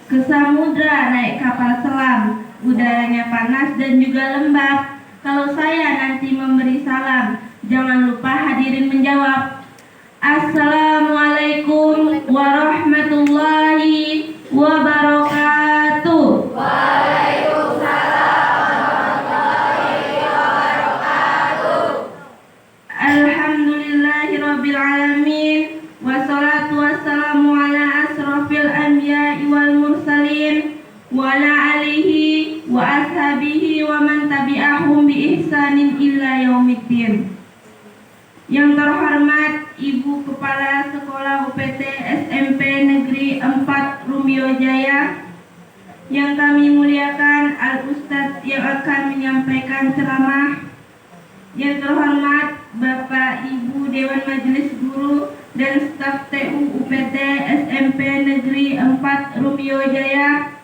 Ke samudra naik kapal selam, udaranya panas dan juga lembab. Kalau saya nanti memberi salam, jangan lupa hadirin menjawab. Assalamualaikum warahmatullahi wabarakatuh. Alhamdulillahirabbil alamin. Wassalatu wassalamu ala asrofil anbiya'i wal mursalin wa ala alihi wa ashabihi wa man tabi'ahum bi ihsanin illa yaumiddin. Yang terhormat Ibu Kepala Sekolah UPT SMP Negeri 4 Rumio Jaya, yang kami muliakan Al-Ustadz yang akan menyampaikan ceramah, yang terhormat Bapak Ibu Dewan Majelis Guru dan staf TU UPT SMP Negeri 4 Rumio Jaya,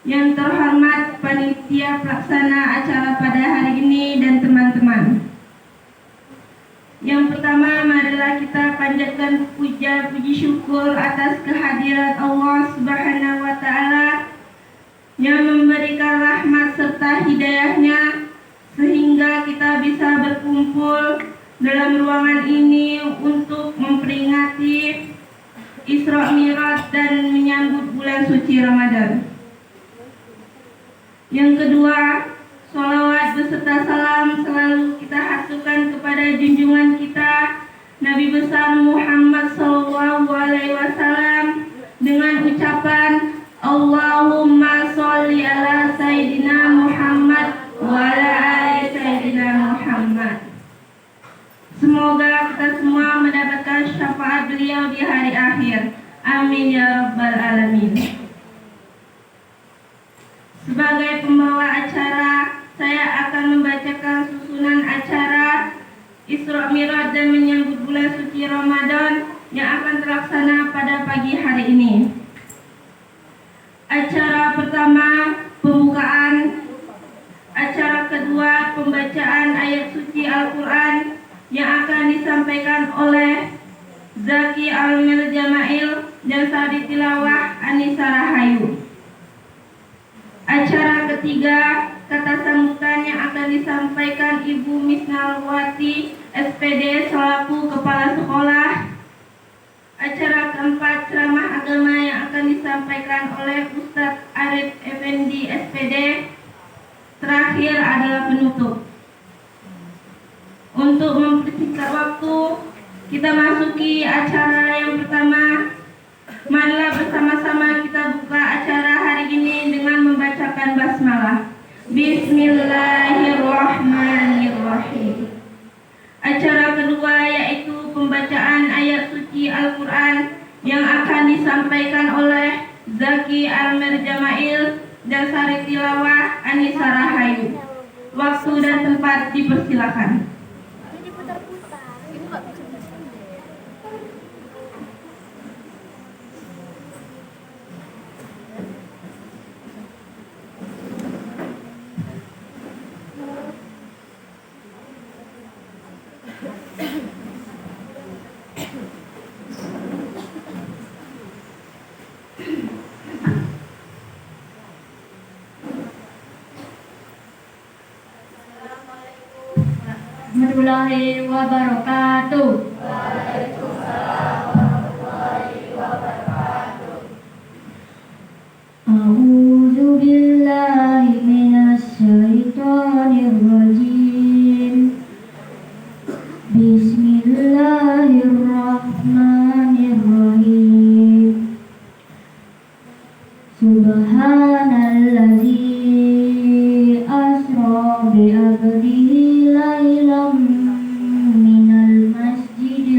yang terhormat panitia pelaksana acara pada hari ini dan teman-teman. Yang pertama, marilah kita panjatkan puja puji syukur atas kehadiran Allah Subhanahu wa taala yang memberikan rahmat serta hidayahnya sehingga kita bisa berkumpul dalam ruangan ini untuk memperingati Isra Mi'raj dan menyambut bulan suci Ramadan. Yang kedua, sholawat beserta salam selalu kita haturkan kepada junjungan kita Nabi besar Muhammad SAW dengan ucapan Allahumma sholli ala Sayyidina Muhammad wa ala ali Sayyidina Muhammad. Semoga kita semua mendapatkan syafaat beliau di hari akhir. Amin ya rabbal alamin. Sebagai pembawa acara, saya akan membacakan susunan acara Isra Mi'raj dan menyambut bulan suci Ramadan yang akan terlaksana pada pagi hari ini. Acara pertama, pembukaan. Acara kedua, pembacaan ayat suci Al-Quran yang akan disampaikan oleh Zaki Almir Jamail dan Sari Tilawah Anissa Rahayu. Acara ketiga, kata sambutan yang akan disampaikan Ibu Misnalwati SPD selaku Kepala Sekolah. Acara keempat, ceramah agama yang akan disampaikan oleh Ustadz Arif Effendi SPD. Terakhir adalah penutup. Untuk mempersingkat waktu, kita masuki acara yang pertama. Marilah bersama-sama kita buka acara hari ini dengan membacakan basmalah. Bismillahirrahmanirrahim. Acara kedua yaitu pembacaan ayat suci Al-Quran yang akan disampaikan oleh Zaki Almir Jamail dan Sari Tilawah Anissa Rahayu. Waktu dan tempat dipersilakan. Warahmatullahi wabarakatuh. Waalaikumsalam warahmatullahi wabarakatuh. A'udzu billahi minasy syaithanir rajim. Bismillahirrahmanirrahim. Subhanallazi asra bi abdihi lailam minal masjidil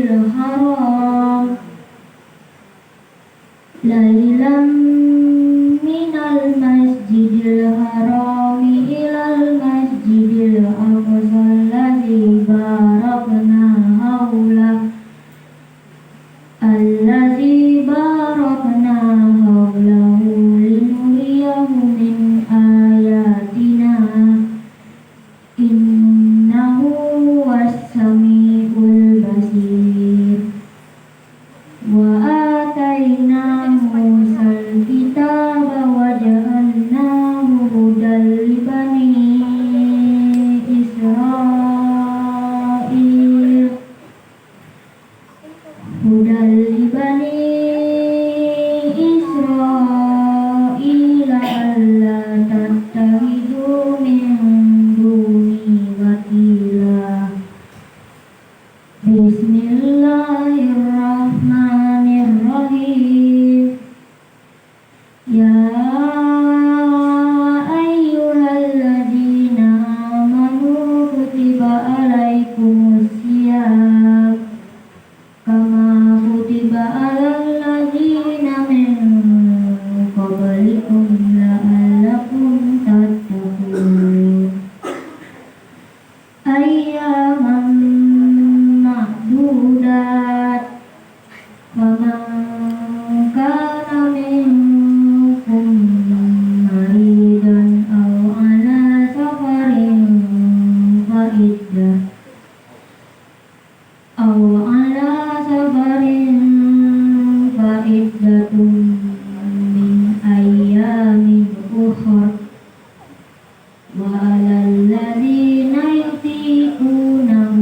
وعلى الذين يطيقونه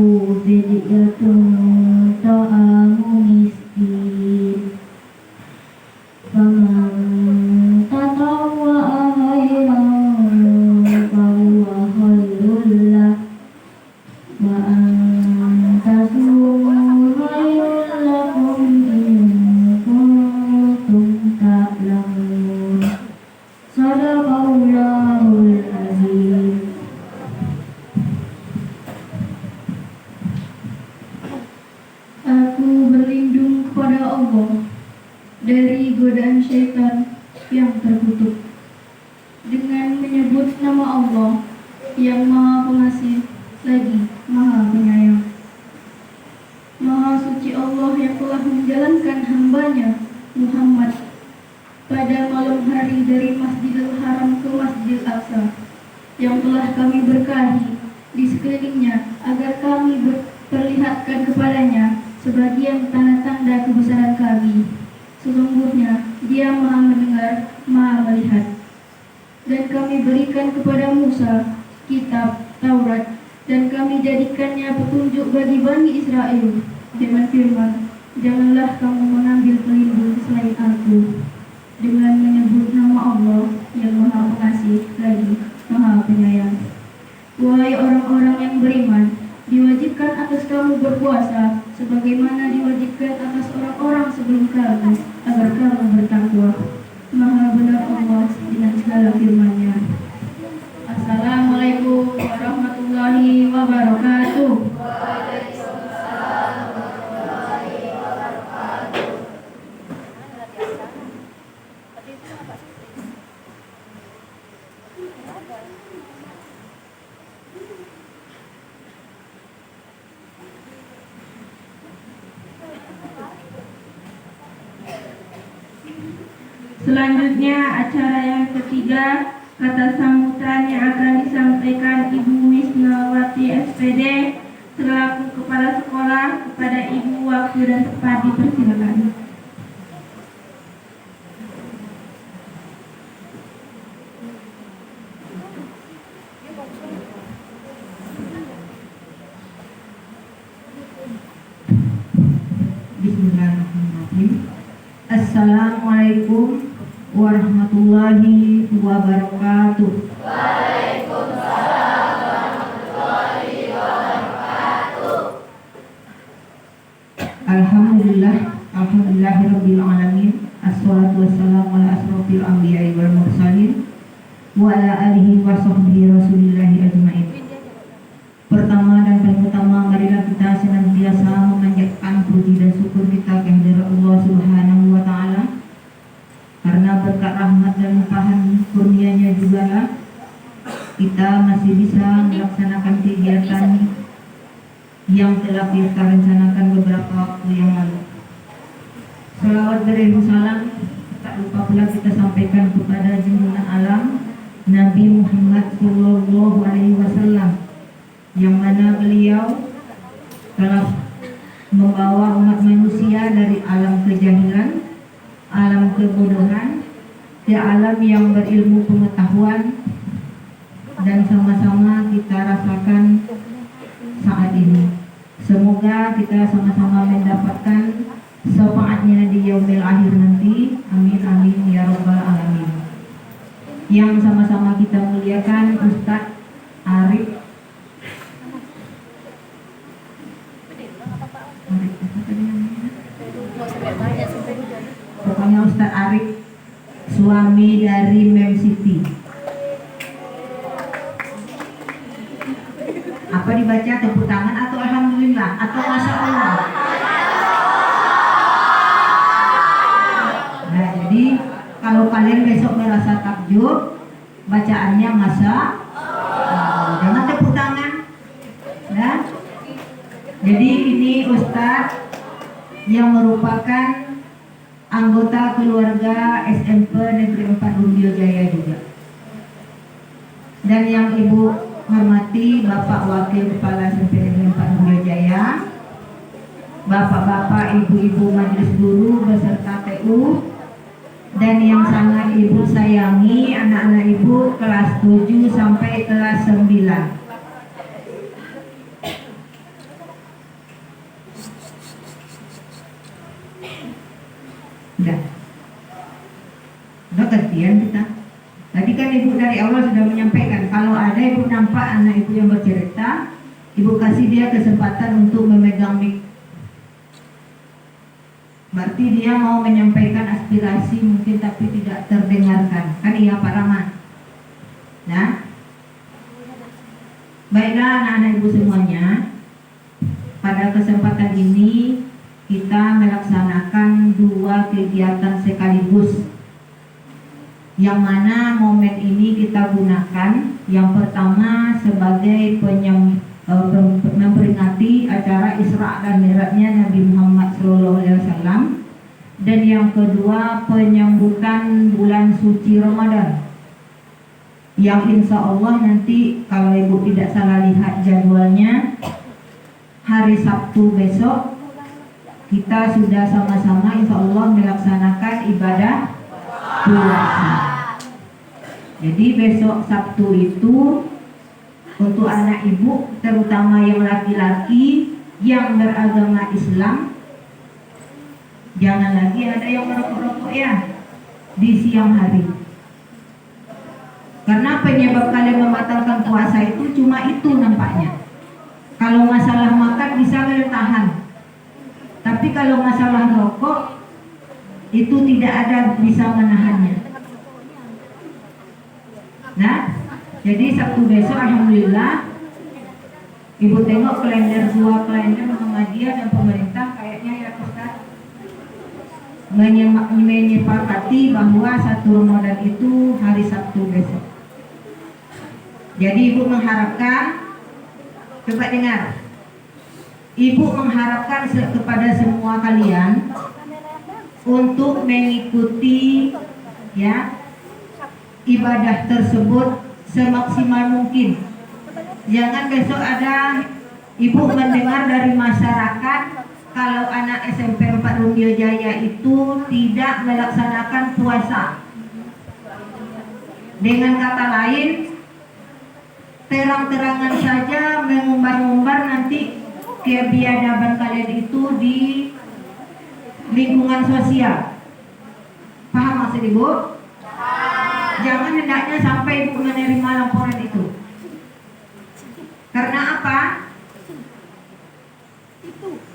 فدية طعام مسكين فمن تطوع خيرا فهو خير له وأن تصوموا خير لكم إن كنتم تعلمون صدق الله العظيم. Aku berlindung kepada Allah dari godaan syaitan yang terkutuk dengan menyebut nama Allah yang Maha Pengasih lagi Maha Penyayang. Maha suci Allah yang telah menjalankan hambanya Muhammad pada malam hari dari Masjidil Haram ke Masjidil Aqsa yang telah kami berkahi di sekelilingnya agar kami perlihatkan kepadanya sebagian tanda-tanda kebesaran kami. Sesungguhnya Dia Maha mendengar, Maha melihat. Dan kami berikan kepada Musa kitab Taurat dan kami jadikannya petunjuk bagi Bani Israel dengan firman, janganlah kamu mengambil pelindung selain aku, dengan menyebut nama Allah yang Maha Pengasih lagi Maha Penyayang. Wahai orang-orang yang beriman, diwajibkan atas kamu berpuasa sebagaimana diwajibkan atas orang-orang sebelum kamu agar kamu bertakwa. Maha benar Allah dengan segala firman-Nya. Assalamualaikum warahmatullahi wabarakatuh. Selanjutnya acara yang ketiga, kata sambutan yang akan disampaikan Ibu Misnawati SPD selaku kepala sekolah. Kepada Ibu waktu dan tempat dipersilakan. Bismillahirrahmanirrahim. Assalamualaikum warahmatullahi wabarakatuh. Waalaikumsalam warahmatullahi wabarakatuh. Alhamdulillahirabbil alamin. Assalatu wassalamu ala asrofil anbiya'i wal mursalin wa ala alihi wa sahbihi rasulillahi ajmain. Pertama dan paling utama, marilah kita senantiasa memanjatkan puji dan syukur kita kehadirat Allah Subhanahu wa taala, karena berkat rahmat dan limpahan kurnia-Nya juga kita masih bisa melaksanakan kegiatan yang telah kita rencanakan beberapa waktu yang lalu. Salawat beribu salam tak lupa pula kita sampaikan kepada junjungan alam Nabi Muhammad Sallallahu Alaihi Wasallam, yang mana beliau telah membawa umat manusia dari alam kejahilan, alam kebodohan, ke alam yang berilmu pengetahuan, dan sama-sama kita rasakan saat ini. Semoga kita sama-sama mendapatkan syafaatnya di yaumil akhir nanti. Amin amin ya rabbal alamin. Yang sama-sama kita muliakan Ustadz Arif pokoknya Ustadz Arif, suami dari Mem Siti. Apa dibaca, tepuk tangan atau alhamdulillah atau masya Allah? Nah, jadi kalau kalian besok merasa takjub, bacaannya masya Allah, jangan tepuk tangan. Nah, jadi ini Ustadz yang merupakan anggota keluarga SMP Negeri 4 Rumbio Jaya juga. Dan yang Ibu hormati Bapak Wakil Kepala SMP Negeri 4 Rumbio Jaya, Bapak-bapak, ibu-ibu majelis guru beserta TU, dan yang sangat Ibu sayangi anak-anak Ibu kelas 7 sampai kelas 9. Udah gantian kita. Tadi kan Ibu dari awal sudah menyampaikan kalau ada Ibu nampak anak Ibu yang bercerita, Ibu kasih dia kesempatan untuk memegang mic. Berarti dia mau menyampaikan aspirasi mungkin tapi tidak terdengarkan. Kan iya Pak Rama? Nah, baiklah anak-anak Ibu semuanya, pada kesempatan ini kita melaksanakan 2 kegiatan sekaligus, yang mana momen ini kita gunakan yang pertama sebagai memperingati acara Isra dan Mi'rajnya Nabi Muhammad SAW, dan yang kedua penyambutan bulan suci Ramadan, yang insya Allah nanti kalau Ibu tidak salah lihat jadwalnya, hari Sabtu besok kita sudah sama-sama insya Allah melaksanakan ibadah puasa. Jadi besok Sabtu itu untuk anak Ibu, terutama yang laki-laki yang beragama Islam, jangan lagi ada yang merokok-rokok ya di siang hari. Karena penyebab kalian membatalkan puasa itu cuma itu nampaknya. Kalau masalah makan bisa kalian tahan, tapi kalau masalah rokok itu tidak ada bisa menahannya. Nah, jadi Sabtu besok alhamdulillah Ibu tengok kalender 2 kalender Muhammadiyah dan pemerintah kayaknya ya Ustaz menyepakati bahwa 1 Ramadan itu hari Sabtu besok. Jadi Ibu mengharapkan, coba dengar, Ibu mengharapkan kepada semua kalian untuk mengikuti ya ibadah tersebut semaksimal mungkin. Jangan besok ada Ibu mendengar dari masyarakat kalau anak SMP 4 Rumbio Jaya itu tidak melaksanakan puasa. Dengan kata lain, terang-terangan saja mengumbar-umbar nanti kebiadaban kalian itu di lingkungan sosial. Paham maksud Ibu? Jangan hendaknya sampai Ibu menerima laporan itu. Karena apa?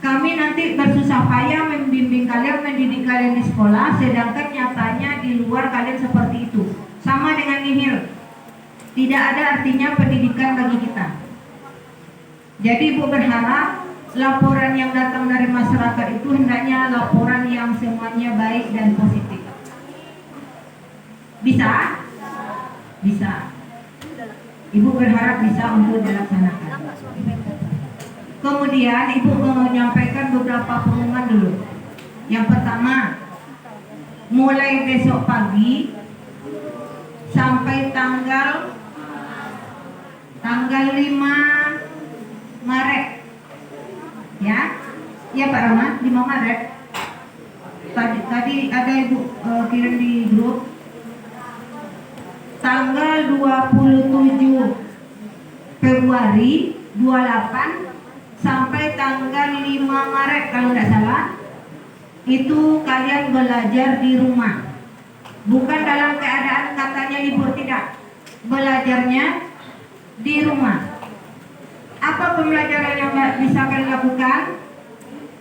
Kami nanti bersusah payah membimbing kalian, mendidik kalian di sekolah, sedangkan nyatanya di luar kalian seperti itu. Sama dengan nihil. Tidak ada artinya pendidikan bagi kita. Jadi Ibu berharap laporan yang datang dari masyarakat itu hendaknya laporan yang semuanya baik dan positif. Bisa? Bisa. Ibu berharap bisa untuk dilaksanakan. Kemudian Ibu mau menyampaikan beberapa pengumuman dulu. Yang pertama, mulai besok pagi sampai tanggal 5 Maret. Ya? Ya Pak Rama, 5 Maret. Tadi ada Ibu kirim di grup. Tanggal 27 Februari 28 sampai tanggal 5 Maret kalau tidak salah, itu kalian belajar di rumah. Bukan dalam keadaan katanya libur, tidak. Belajarnya di rumah. Apa pembelajaran yang bisa kalian lakukan?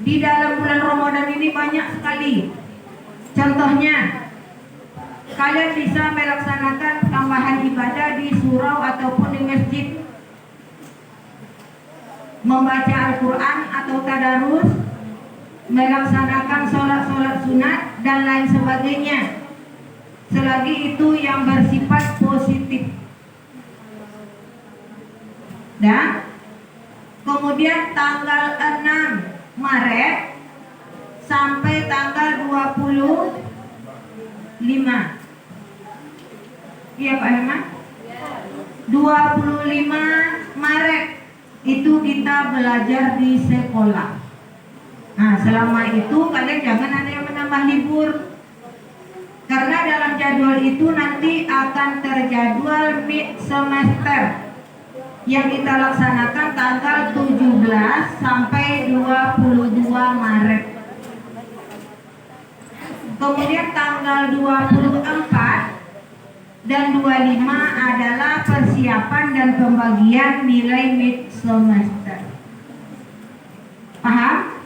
Di dalam bulan Ramadan ini banyak sekali. Contohnya, kalian bisa melaksanakan tambahan ibadah di surau ataupun di masjid, membaca Al-Quran atau tadarus, melaksanakan sholat-sholat sunat dan lain sebagainya, selagi itu yang bersifat positif. Dan kemudian tanggal 6 Maret sampai tanggal 25. Iya Pak Herman? 25 Maret itu kita belajar di sekolah. Nah, selama itu kalian jangan ada yang menambah libur. Karena dalam jadwal itu nanti akan terjadwal mid semester yang kita laksanakan tanggal 17 sampai 22 Maret. Kemudian tanggal 24 dan 25 adalah persiapan dan pembagian nilai mid semester. Paham?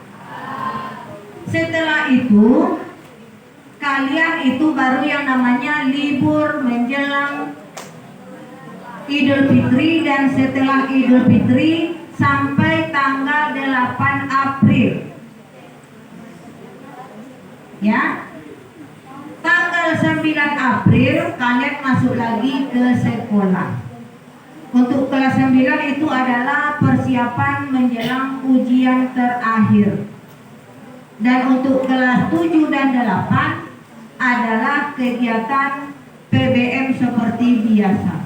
Setelah itu kalian itu baru yang namanya libur menjelang Idul Fitri, dan setelah Idul Fitri sampai tanggal 8 April. Ya. Tanggal 9 April kalian masuk lagi ke sekolah. Untuk kelas 9 itu adalah persiapan menjelang ujian terakhir. Dan untuk kelas 7 dan 8 adalah kegiatan PBM seperti biasa.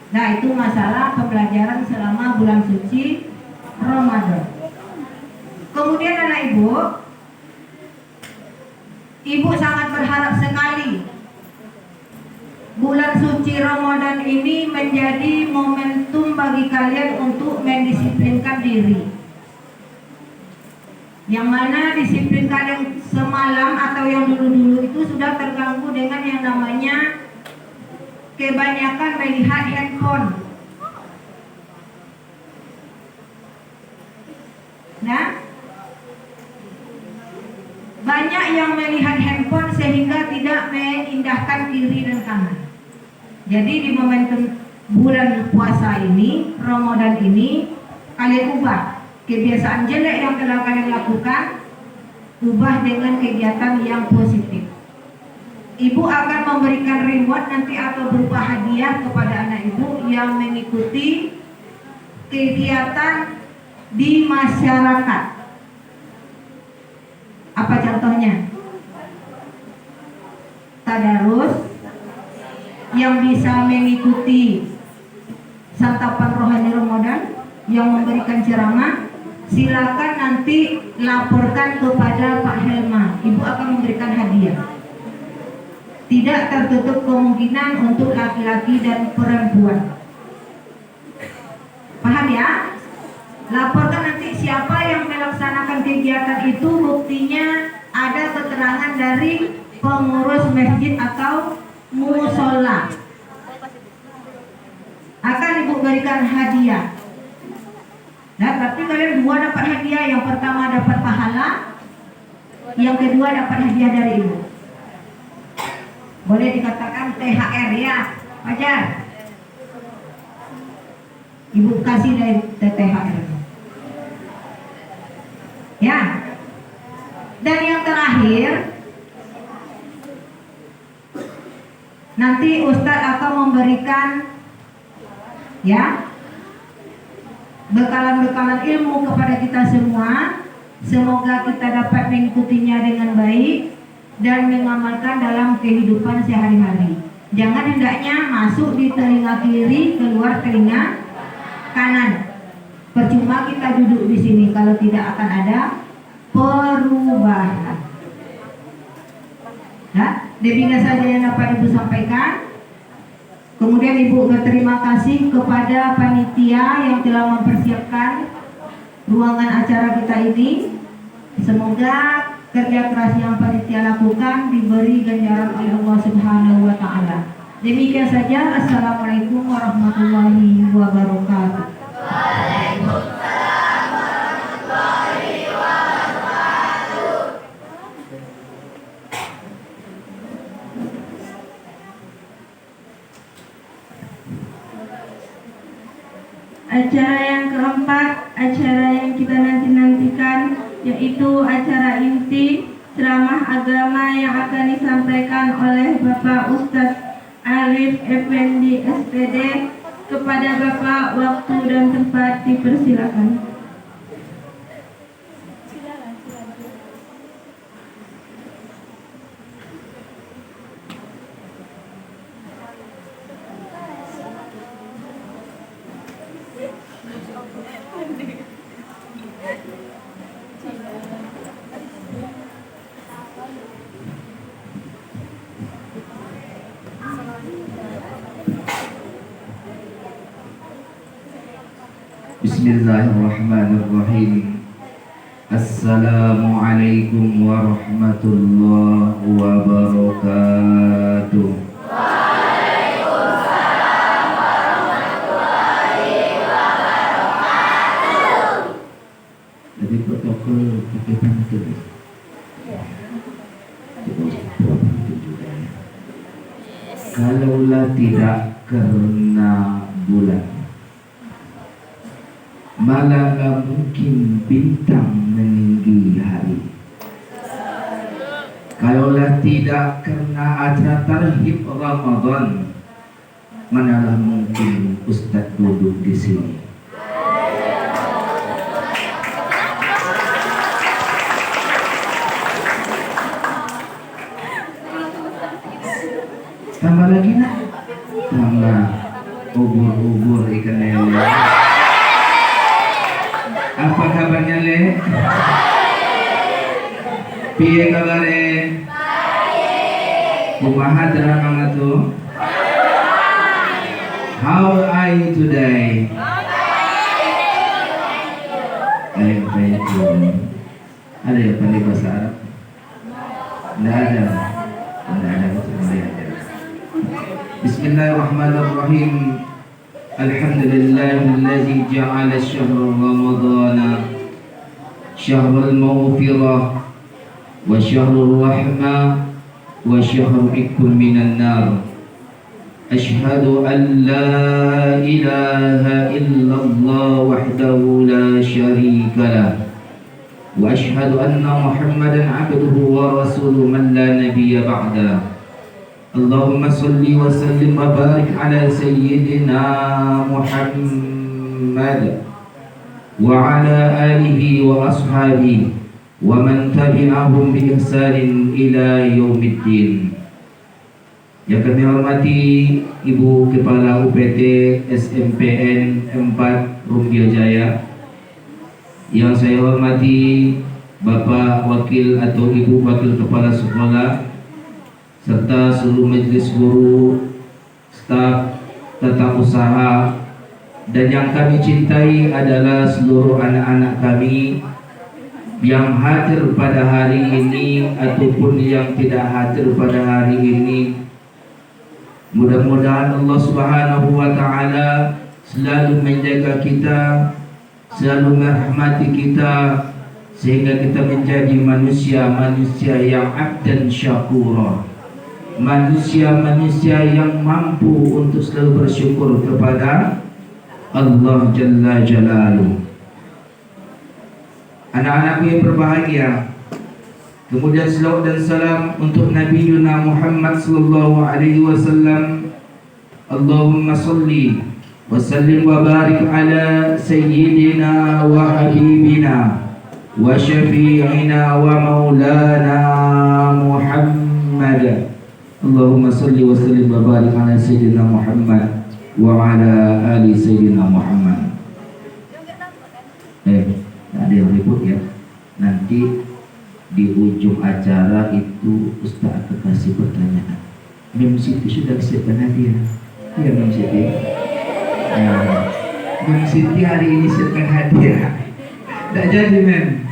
Nah, itu masalah pembelajaran selama bulan suci Ramadan. Kemudian anak ibu sangat berharap sekali bulan suci Ramadan ini menjadi momentum bagi kalian untuk mendisiplinkan diri. Yang mana disiplin kalian semalam atau yang dulu-dulu itu sudah terganggu dengan yang namanya kebanyakan melihat handphone. Nah, banyak yang melihat handphone sehingga tidak mengindahkan kiri dan kanan. Jadi di momentum bulan puasa ini, Ramadan ini, kalian ubah kebiasaan jelek yang telah kalian lakukan, ubah dengan kegiatan yang positif. Ibu akan memberikan reward nanti atau berupa hadiah kepada anak ibu yang mengikuti kegiatan di masyarakat. Apa contohnya? Tadarus yang bisa mengikuti santapan rohani Ramadan yang memberikan ceramah, silakan nanti laporkan kepada Pak Helma. Ibu akan memberikan hadiah. Tidak tertutup kemungkinan untuk laki-laki dan perempuan. Paham ya? Laporkan nanti siapa yang melaksanakan kegiatan itu, buktinya ada keterangan dari pengurus masjid atau musola. Akan ibu berikan hadiah. Nah, tapi kalian dua dapat hadiah. Yang pertama dapat pahala, yang kedua dapat hadiah dari ibu. Boleh dikatakan THR ya, Fajar. Ibu kasih dari THR. Ya. Dan yang terakhir, nanti Ustadz akan memberikan ya bekalan-bekalan ilmu kepada kita semua. Semoga kita dapat mengikutinya dengan baik dan mengamalkan dalam kehidupan sehari-hari. Jangan hendaknya masuk di telinga kiri, keluar telinga kanan. Percuma kita duduk di sini kalau tidak akan ada perubahan. Nah, demikian saja yang dapat Ibu sampaikan. Kemudian Ibu berterima kasih kepada panitia yang telah mempersiapkan ruangan acara kita ini. Semoga kerja keras yang panitia lakukan diberi ganjaran oleh Allah Subhanahu wa taala. Demikian saja. Assalamualaikum warahmatullahi wabarakatuh. Waalaikumsalam warahmatullahi wabarakatuh. Acara yang keempat, acara yang kita nanti-nantikan, yaitu acara inti ceramah agama yang akan disampaikan oleh Bapak Ustadz Arif Effendi SPD. Kepada Bapak, waktu dan tempat dipersilakan. Bismillahirrahmanirrahim. Assalamualaikum warahmatullahi wabarakatuh. Waalaikumsalam warahmatullahi wabarakatuh. Jadi protokol pakai pantun. Kalaulah tidak karena bulan, malah mungkin bintang meninggi hari. Kalaulah tidak karena acara tarhib Ramadan, manalah mungkin Ustadz duduk di sini. Tambah lagi nak, tambah ubur-ubur ikan lele. Apa kabarnya le? Piye kabare? Kumaha drama tu? How are you today? Thank you. Ada yang pandai bahasa Arab? Tidak ada. Tidak ada bahasa Arab. Bismillahirrahmanirrahim. Alhamdulillahilladzi ja'ala syahr Ramadana syahrul maghfirah wa syahrul rahmah wa syahrul ikun minan nar. Ashhadu an la ilaha illallah wahdahu la syarika lah wa ashhadu anna Muhammadan abduhu wa rasuluhu man la nabiyya ba'da. Allahumma salli wa sallim wa barik ala sayyidina Muhammad wa ala alihi wa ashabihi wa man tabi'ahum bi ihsanin ila yaumiddin. Yang kami hormati Ibu Kepala UPT SMPN 4 Rumbio Jaya, yang saya hormati Bapak Wakil atau Ibu Wakil Kepala Sekolah, serta seluruh majelis guru, staf, tata usaha, dan yang kami cintai adalah seluruh anak-anak kami yang hadir pada hari ini ataupun yang tidak hadir pada hari ini. Mudah-mudahan Allah Subhanahu wa Ta'ala selalu menjaga kita, selalu merahmati kita, sehingga kita menjadi manusia-manusia yang abdan syakura, manusia-manusia yang mampu untuk selalu bersyukur kepada Allah Jalla Jalaluh. Anak-anakku yang berbahagia, kemudian selawat dan salam untuk Nabi Yuna Muhammad sallallahu alaihi wasallam. Allahumma salli wa sallim wa barik ala sayyidina wa habibina wa syafi'ina wa maulana Muhammad. Allahumma salli wa sallim wa barik ala sayyidina Muhammad wa ala ali sayyidina Muhammad. Tak ada yang ribut ya. Nanti di ujung acara itu Ustaz akan kasih pertanyaan. Mem Siti sudah siapkan hadiah? Iya Mem Siti. Mem Siti hari ini siapkan hadiah. Tak jadi Mem.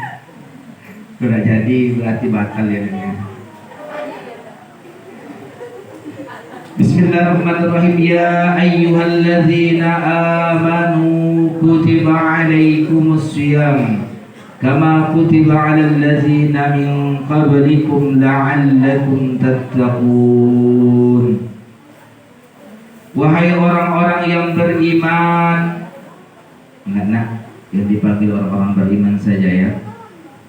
Sudah jadi berarti batal ya Mem. Bismillahirrahmanirrahim. Ya ayyuhalladzina amanu kutiba alaikumus syiyam kama kutiba 'alal ladzina min qablikum la'allakum tattaqun. Wahai orang-orang yang beriman. Nah, yang dipanggil orang-orang beriman saja ya.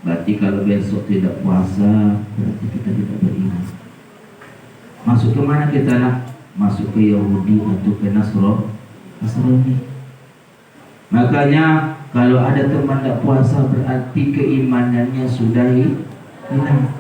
Berarti kalau besok tidak puasa, berarti kita tidak beriman. Masuk ke mana kita nak? Masuk ke Yahudi atau ke Nasrani. Makanya kalau ada teman tak puasa berarti keimanannya sudah hilang.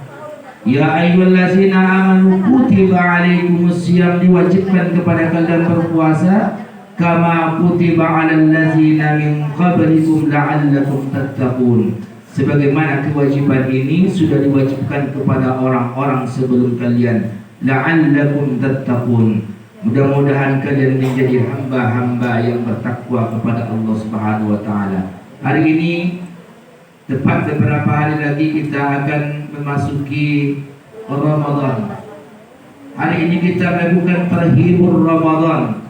Ya ayyuhallazina amanu kutiba alaikumus syiyam, diwajibkan kepada kalian berpuasa kama kutiba 'alal ladzina min qablikum la'allakum tattaqun. Sebagaimana kewajiban ini sudah diwajibkan kepada orang-orang sebelum kalian, la'allakum tattaqun, Mudah-mudahan kalian menjadi hamba-hamba yang bertakwa kepada Allah Subhanahu wa taala. Hari ini tepat beberapa hari lagi kita akan memasuki Ramadan. Hari ini kita melakukan tarhibur Ramadan.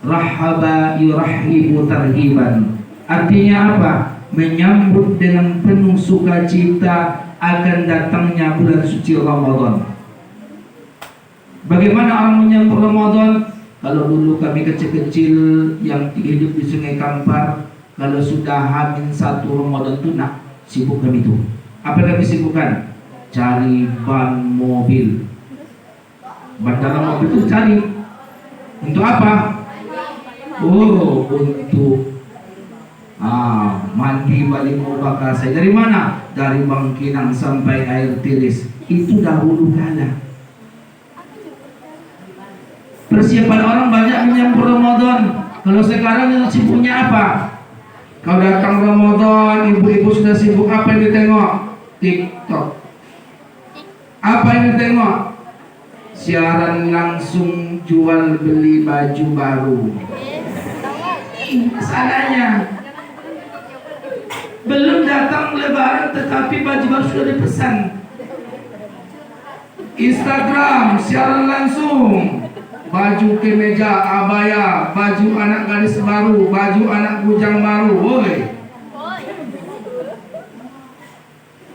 Rahaba yurahibu tarhiban. Artinya apa? Menyambut dengan penuh sukacita akan datangnya bulan suci Ramadan. Bagaimana orang menyambut Ramadan? Kalau dulu kami kecil-kecil yang hidup di Sungai Kampar, kalau sudah H-1 Ramadan itu sibuk kami itu. Apa kami sibukkan? Cari ban mobil. Ban dalam mobil itu cari. Untuk apa? Oh, untuk mandi balik mau bakar saya. Dari mana? Dari Bangkinang sampai Air Tiris. Itu dahulu kala. Persiapan orang banyak menyambut Ramadan. Kalau sekarang yang sibuknya apa? Kalau datang Ramadan, ibu-ibu sudah sibuk apa yang ditengok? TikTok. Apa yang ditengok? Siaran langsung jual beli baju baru. Masalahnya belum datang Lebaran tetapi baju baru sudah dipesan. Instagram siaran langsung. Baju kemeja, abaya, baju anak gadis baru, baju anak bujang baru, woi.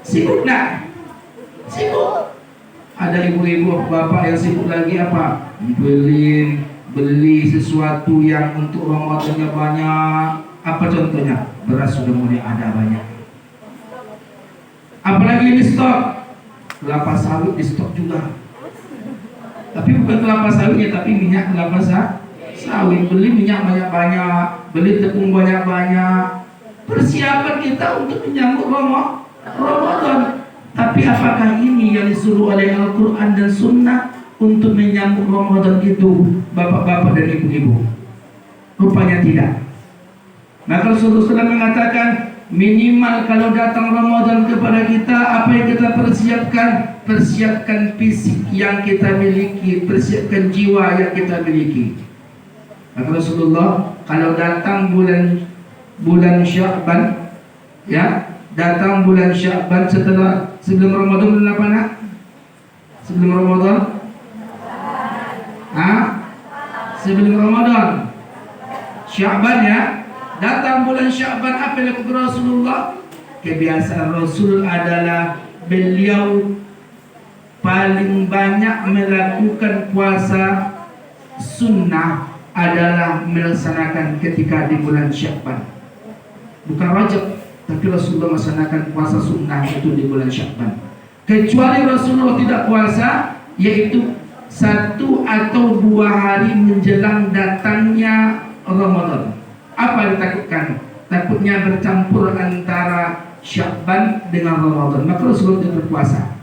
Sibuk nak? Sibuk. Ada ibu-ibu, bapak yang sibuk lagi apa? Beli sesuatu yang untuk Ramadannya banyak. Apa contohnya? Beras sudah mulai ada banyak. Apalagi ini stok, kelapa sawit di stok juga. Tapi bukan kelapa sawitnya, tapi minyak kelapa sawit. Beli minyak banyak-banyak, beli tepung banyak-banyak. Persiapan kita untuk menyambut Ramadan. Tapi apakah ini yang disuruh oleh Al-Quran dan Sunnah untuk menyambut Ramadan itu, bapak-bapak dan ibu-ibu? Rupanya tidak. Maka Rasulullah mengatakan, minimal kalau datang Ramadan kepada kita, apa yang kita persiapkan? Persiapkan fisik yang kita miliki, persiapkan jiwa yang kita miliki. Maka Rasulullah kalau datang bulan Sya'ban, ya, datang bulan Sya'ban sebelum Ramadan, bulan apa nak? Sebelum Ramadan? Sebelum Ramadan. Sya'ban ya. Datang bulan Sya'ban, apa yang dilakukan Rasulullah? Kebiasaan Rasul adalah beliau paling banyak melakukan puasa sunnah adalah melaksanakan ketika di bulan Sya'ban. Bukan Rajab, tapi Rasulullah melaksanakan puasa sunnah itu di bulan Sya'ban. Kecuali Rasulullah tidak puasa, yaitu 1 atau 2 hari menjelang datangnya Ramadan. Apa yang ditakutkan? Takutnya bercampur antara Sya'ban dengan Ramadan. Maka Rasulullah tidak berpuasa.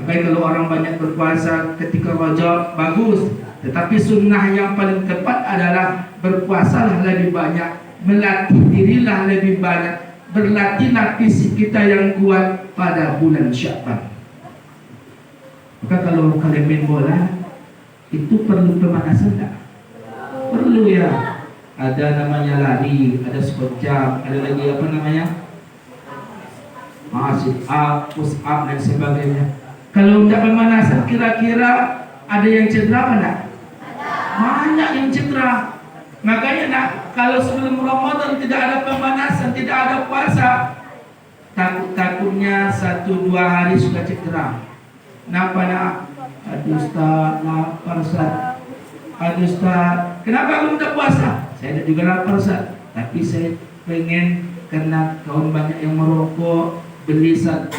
Makanya kalau orang banyak berpuasa ketika Rajab, bagus. Tetapi sunnah yang paling tepat adalah berpuasalah lebih banyak, melatih dirilah lebih banyak, berlatihlah fisik kita yang kuat pada bulan Sya'ban. Maka kalau kalian main bola, itu perlu pemanasan tak? Perlu ya. Ada namanya lari, ada squat jump, ada lagi apa namanya? Sit up, push up dan sebagainya. Kalau tidak pemanasan, kira-kira ada yang cedera apa enggak? Banyak yang cedera. Makanya nak, kalau sebelum Ramadan tidak ada pemanasan, tidak ada puasa, takut-takutnya 1-2 hari sudah cedera. Kenapa nak? Aduh Ustaz, lapar Ustaz. Aduh Ustaz, kenapa kamu tidak puasa? Saya juga lapar Ustaz, tapi saya pengen, karena kawan banyak yang merokok, beli 1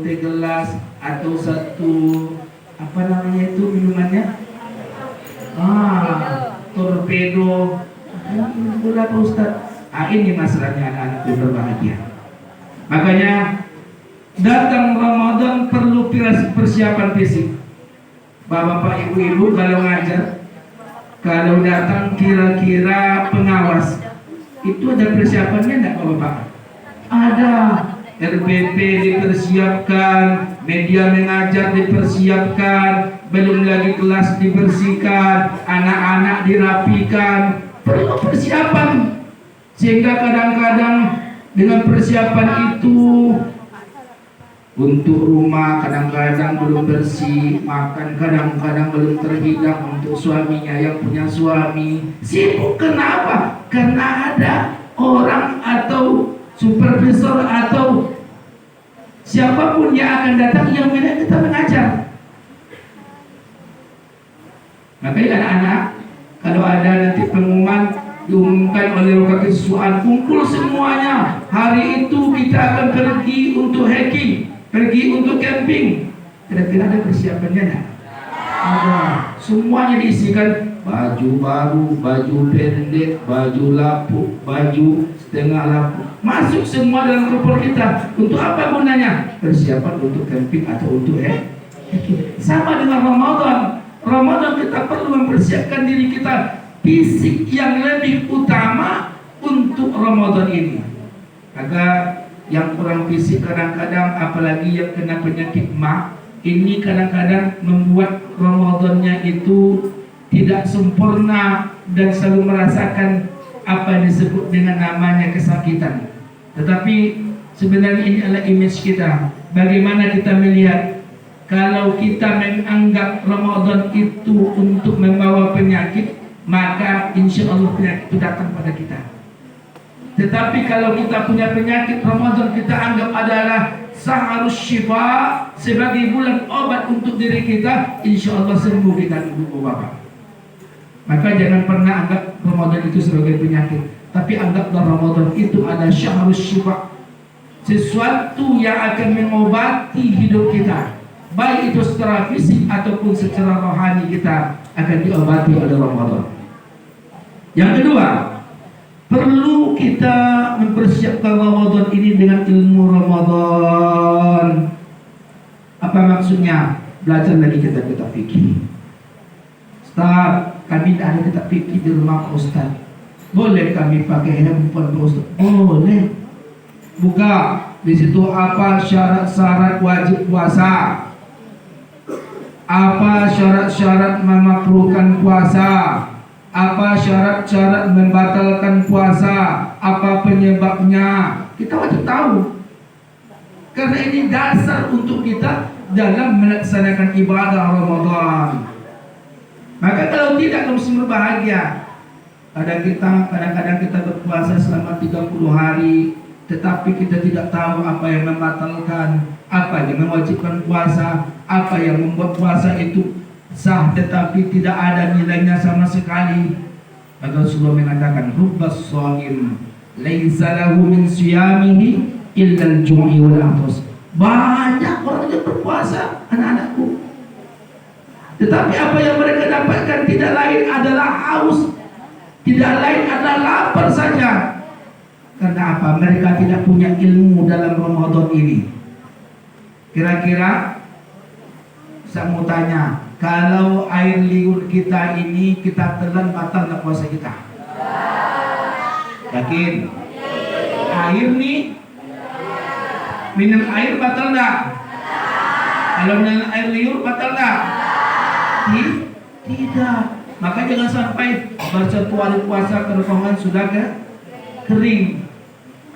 teh gelas atau 1 apa namanya itu minumannya? Torpedo. Berapa Ustaz? Ini masalahnya anak-anakku berbahagia. Makanya datang Ramadan perlu persiapan fisik. Bapak-bapak, ibu-ibu kalau ngajar, kalau datang kira-kira pengawas, itu ada persiapannya enggak Bapak? Ada. RPP dipersiapkan, media mengajar dipersiapkan, belum lagi kelas dibersihkan, anak-anak dirapikan, perlu persiapan. Sehingga kadang-kadang dengan persiapan itu untuk rumah kadang-kadang belum bersih, makan kadang-kadang belum terhidang untuk suaminya yang punya suami. Sibuk kenapa? Karena ada orang atau supervisor atau siapapun yang akan datang yang melihat kita mengajar. Makanya anak-anak, kalau ada nanti pengumuman diumumkan oleh lokasi siswaan, kumpul semuanya. Hari itu kita akan pergi untuk hiking, pergi untuk camping. Kira-kira ada persiapannya enggak? Ada. Semuanya diisikan baju baru, baju pendek, baju lapuk, baju setengah lapuk. Masuk semua dalam koper kita. Untuk apa gunanya? Persiapan untuk camping atau untuk hiking. Sama dengan Ramadan. Ramadan kita perlu mempersiapkan diri kita fisik yang lebih utama untuk Ramadan ini. Agar yang kurang fisik kadang-kadang, apalagi yang kena penyakit mah, ini kadang-kadang membuat Ramadannya itu tidak sempurna dan selalu merasakan apa yang disebut dengan namanya kesakitan. Tetapi sebenarnya ini adalah image kita. Bagaimana kita melihat kalau kita menganggap Ramadan itu untuk membawa penyakit, maka insya Allah penyakit itu datang pada kita. Tetapi kalau kita punya penyakit, Ramadan kita anggap adalah saharus syifa, sebagai bulan obat untuk diri kita, insya Allah sembuh kita, ibu bapak. Maka jangan pernah anggap Ramadan itu sebagai penyakit, tapi anggaplah Ramadan itu ada syahrus syifa, sesuatu yang akan mengobati hidup kita, baik itu secara fisik ataupun secara rohani kita akan diobati oleh Ramadan. Yang kedua, perlu kita mempersiapkan Ramadan ini dengan ilmu Ramadan. Apa maksudnya? Belajar lagi kitab-kitab fikih. Ustaz, kami tidak ada kitab fikih di rumah Ustaz. Boleh kami pakai handphone Ustaz? Boleh. Buka di situ apa syarat-syarat wajib puasa. Apa syarat-syarat memakruhkan puasa? Apa syarat-syarat membatalkan puasa? Apa penyebabnya? Kita wajib tahu. Karena ini dasar untuk kita dalam melaksanakan ibadah Ramadan. Maka kalau tidak, kamu mesti berbahagia. Kadang-kadang kita berpuasa selama 30 hari, tetapi kita tidak tahu apa yang membatalkan, apa yang mewajibkan puasa, apa yang membuat puasa itu sah tetapi tidak ada nilainya sama sekali. Maka Rasulullah mengatakan, rubbas shaim laisa lahu min siyamihi illa al-ju'i wal 'athas. Banyak orang yang berpuasa, anak-anakku, tetapi apa yang mereka dapatkan tidak lain adalah haus, tidak lain adalah lapar saja. Karena apa? Mereka tidak punya ilmu dalam Ramadan ini. Kira-kira saya mau tanya, kalau air liur kita ini kita telan, batal nggak puasa kita? Yakin? Air nih, minum air batal nggak? Kalau minum air liur batal nggak? Tidak. Maka jangan sampai satu hari puasa kerongkongan sudah kering.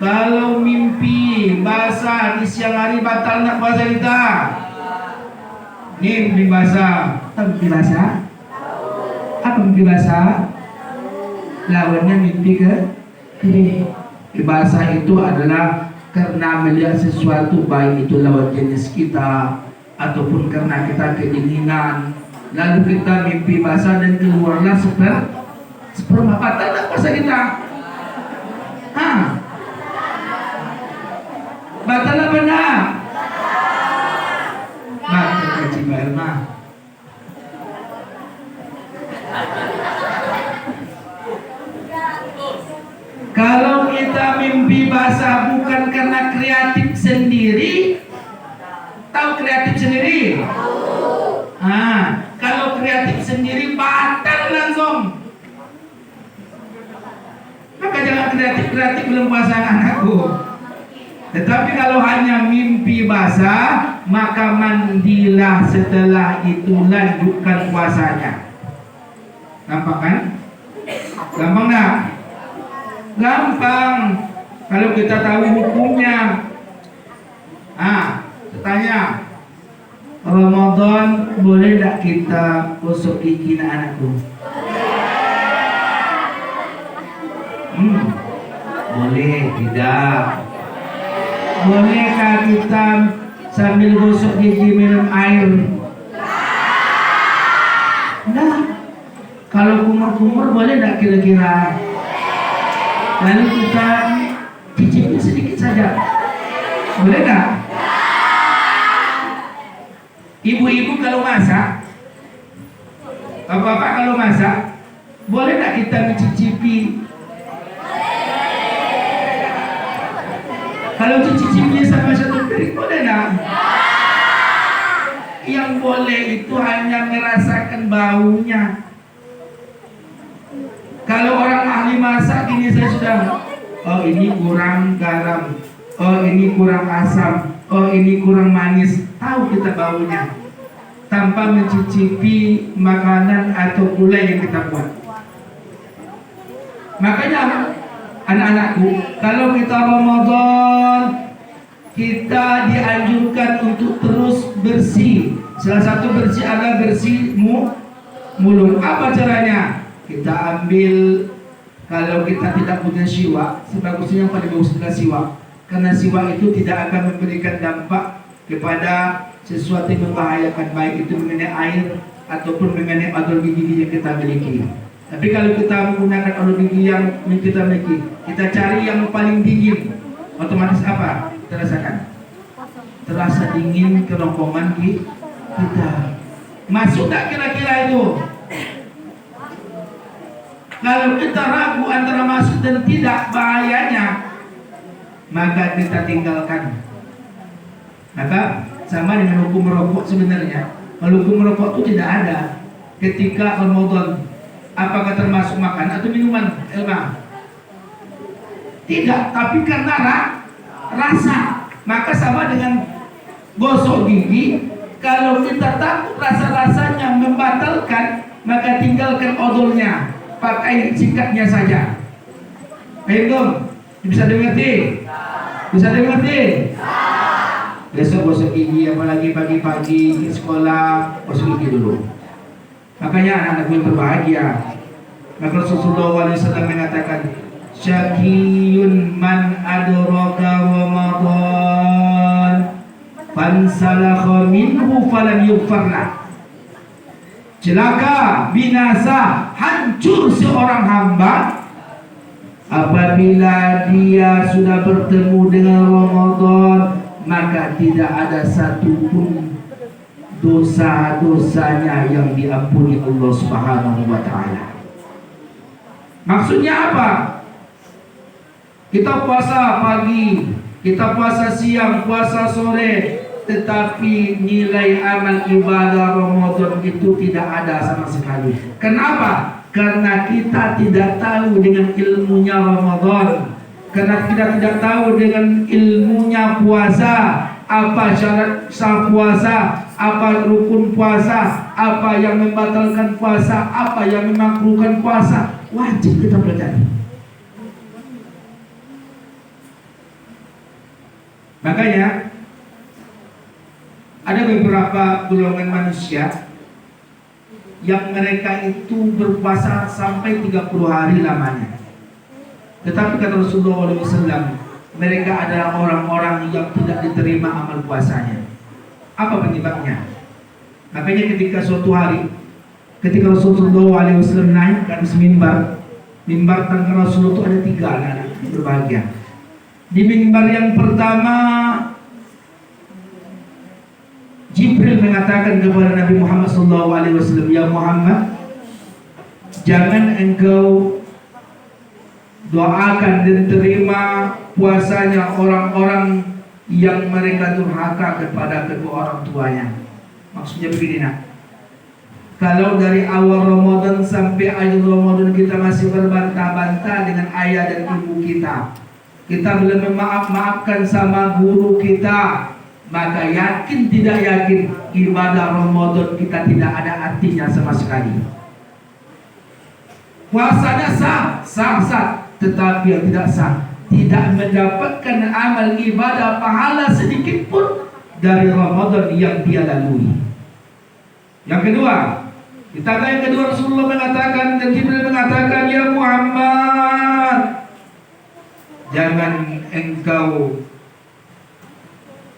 Kalau mimpi basah di siang hari batal nggak puasa kita? Nih mimpi basah. Apa mimpi basah? Apa mimpi basah? Lawannya mimpi kering. Mimpi basah itu adalah karena melihat sesuatu, baik itu lawan jenis kita ataupun karena kita kedinginan, lalu kita mimpi basah dan keluarlah sperma. Batal nggak puasa kita? Batal apa enggak? Batal kaji Irma. Kalau kita mimpi basah bukan karena kreatif sendiri, tahu kreatif sendiri? Kalau kreatif sendiri batal langsung. Maka jangan kreatif belum puasa anakku. Tetapi kalau hanya mimpi basah, maka mandilah setelah itu, lanjutkan puasanya. Gampang kan? Gampang nggak? Gampang. Kalau kita tahu hukumnya. Tanya, Ramadan boleh tak kita gosok gigi anakku? Boleh, tidak. Bolehkah kita sambil gosok gigi minum air? Enggak. Kalau kumur-kumur boleh tak kira-kira? Lalu kita cicipnya sedikit saja. Boleh tak? Ibu-ibu kalau masak, bapak-bapak kalau masak, boleh tak kita mencicipi? Kalau cicipnya sama satu piring, boleh tak? Yang boleh itu hanya merasakan baunya. Kalau orang ahli masak ini saya sudah, oh ini kurang garam, oh ini kurang asam, oh ini kurang manis, tahu kita baunya tanpa mencicipi makanan atau gulai yang kita buat. Makanya anak-anakku, kalau kita Ramadan, kita dianjurkan untuk terus bersih. Salah satu bersih adalah bersih mulut. Apa caranya? Kita ambil, kalau kita tidak punya siwak, sebagusnya yang paling bagus adalah siwak. Karena siwak itu tidak akan memberikan dampak kepada sesuatu yang membahayakan, baik itu mengenai air ataupun mengenai odol gigi yang kita miliki. Tapi kalau kita menggunakan odol gigi yang kita miliki, kita cari yang paling dingin, otomatis apa? Kita rasakan terasa dingin kerongkongan kita. Masuk tak kira-kira itu? Kalau kita ragu antara masuk dan tidak bahayanya, maka kita tinggalkan. Maka sama dengan hukum merokok sebenarnya. Kalau hukum merokok itu tidak ada ketika Ramadan. Apakah termasuk makan atau minuman, Elma? Tidak, tapi karena rasa. Maka sama dengan gosok gigi. Kalau kita takut rasa-rasanya membatalkan, maka tinggalkan odolnya. Pakai sikatnya saja. Ayo, bisa dimengerti? Bisa dimengerti? Besok gosok gigi, apalagi pagi-pagi di sekolah, gosok gigi dulu. Makanya anak-anak yang berbahagia. Maka Rasulullah SAW mengatakan, syakiyun man adraka Ramadan fansalakha minhu falam yughfarlah. Celaka, binasa, hancur seorang hamba apabila dia sudah bertemu dengan Ramadan, maka tidak ada satupun dosa-dosanya yang diampuni Allah Subhanahu wa ta'ala. Maksudnya apa? Kita puasa pagi, kita puasa siang, puasa sore, tetapi nilai amal ibadah Ramadan itu tidak ada sama sekali. Kenapa? Karena kita tidak tahu dengan ilmunya Ramadan. Karena kita tidak tahu dengan ilmunya puasa. Apa syarat sah puasa, apa rukun puasa, apa yang membatalkan puasa, apa yang memakruhkan puasa. Wajib kita pelajari. Makanya ada beberapa golongan manusia yang mereka itu berpuasa sampai 30 hari lamanya. Tetapi kata Rasulullah SAW, mereka adalah orang-orang yang tidak diterima amal puasanya. Apa penyebabnya? Makanya ketika suatu hari, ketika Rasulullah SAW naik ke atas mimbar tangga Rasulullah itu ada 3 anak berbahagia. Di mimbar yang pertama, Jibril mengatakan kepada Nabi Muhammad SAW, ya Muhammad, jangan engkau doakan dan terima puasanya orang-orang yang mereka durhaka kepada kedua orang tuanya. Maksudnya begini nak, kalau dari awal Ramadan sampai akhir Ramadan kita masih berbantah-bantah dengan ayah dan ibu kita, kita belum memaafkan sama guru kita, maka yakin tidak yakin ibadah Ramadan kita tidak ada artinya sama sekali. Puasanya sah, tetapi yang tidak sah, tidak mendapatkan amal ibadah pahala sedikit pun dari Ramadan yang dia lalui. Yang kedua, ditanya yang kedua, Rasulullah mengatakan dan Jibril mengatakan, ya Muhammad, jangan engkau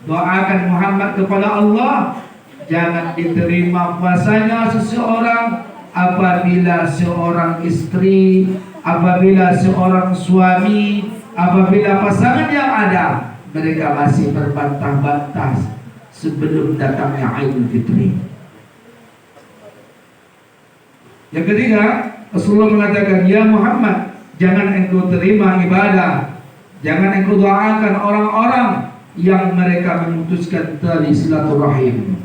doakan Muhammad kepada Allah, jangan diterima puasanya seseorang apabila seorang istri, apabila seorang suami, apabila pasangan yang ada mereka masih berbantah-bantah sebelum datangnya Idul Fitri. Yang ketiga, Rasulullah mengatakan, ya Muhammad, jangan engkau terima ibadah, jangan engkau doakan orang-orang yang mereka memutuskan tali silaturahim.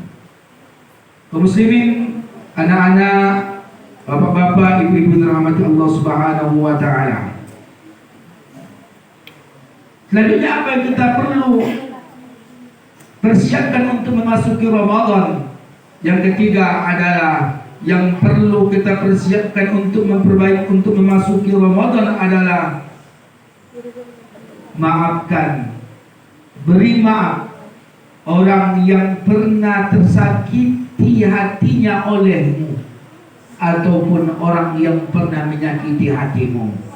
Kaum muslimin, anak-anak, bapak-bapak, ibu-ibu dirahmati Allah Subhanahu wa taala. Selanjutnya apa yang kita perlu persiapkan untuk memasuki Ramadan? Yang ketiga adalah yang perlu kita persiapkan untuk untuk memasuki Ramadan adalah maafkan, beri maaf orang yang pernah tersakiti hatinya olehmu ataupun orang yang pernah menyakiti hatimu.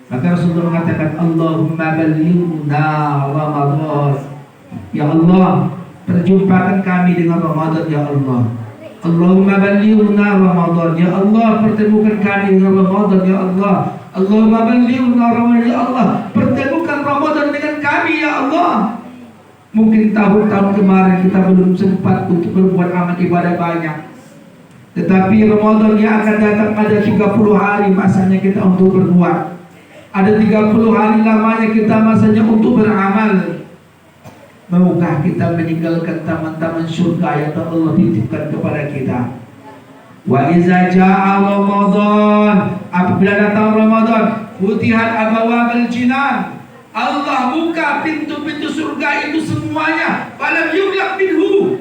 Maka Rasulullah mengatakan, Allahumma ballighna Ramadan. Ya Allah, perjumpakan kami dengan Ramadan, ya Allah. Allahumma ballighna Ramadan. Ya Allah, pertemukan kami dengan Ramadan, ya Allah. Allahumma ballighna Ramadan. Ya Allah, pertemukan Ramadan dengan kami, ya Allah. Mungkin tahun-tahun kemarin kita belum sempat untuk berbuat amal ibadah banyak, tetapi Ramadan yang akan datang ada 30 hari masanya kita untuk berbuat. Ada 30 hari lamanya kita masanya untuk beramal. Maukah kita meninggalkan taman-taman surga yang Allah titipkan kepada kita? Wa iza ja'a Ramadan, apabila datang Ramadan, futihat abwabul jinan, Allah buka pintu-pintu surga itu semuanya. Falam yughlaq minhu,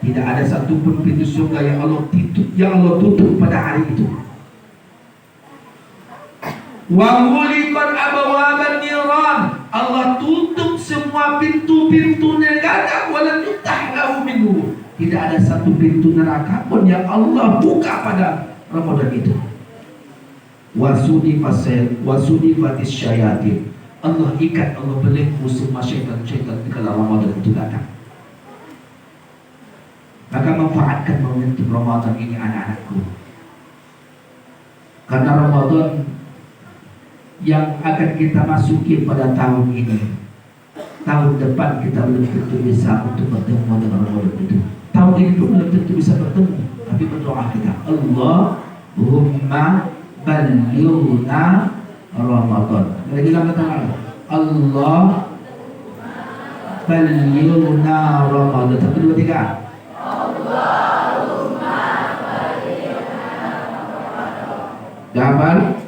tidak ada satupun pintu surga yang Allah tutup pada hari itu. Wa ghuliqat abwaban niran, Allah tutup semua pintu-pintu neraka. Walam yuftah lahu minhu, tidak ada satu pintu neraka pun yang Allah buka pada Ramadan itu. Wasudifatis syayatin, Allah ikat, Allah belenggu semua syaitan-syaitan ketika Ramadan itu datang. Maka manfaatkan momentum Ramadan ini anak-anakku, karena Ramadan yang akan kita masuki pada tahun ini, tahun depan kita belum tentu bisa untuk bertemu dengan Ramadan itu. Tahun ini pun belum tentu bisa bertemu, tapi berdoa kita, Allahumma ballighna Ramadan. Lagi kita katakan, Allah ballighna Ramadan. 1, 2, 3. Allahumma ballighna Ramadan.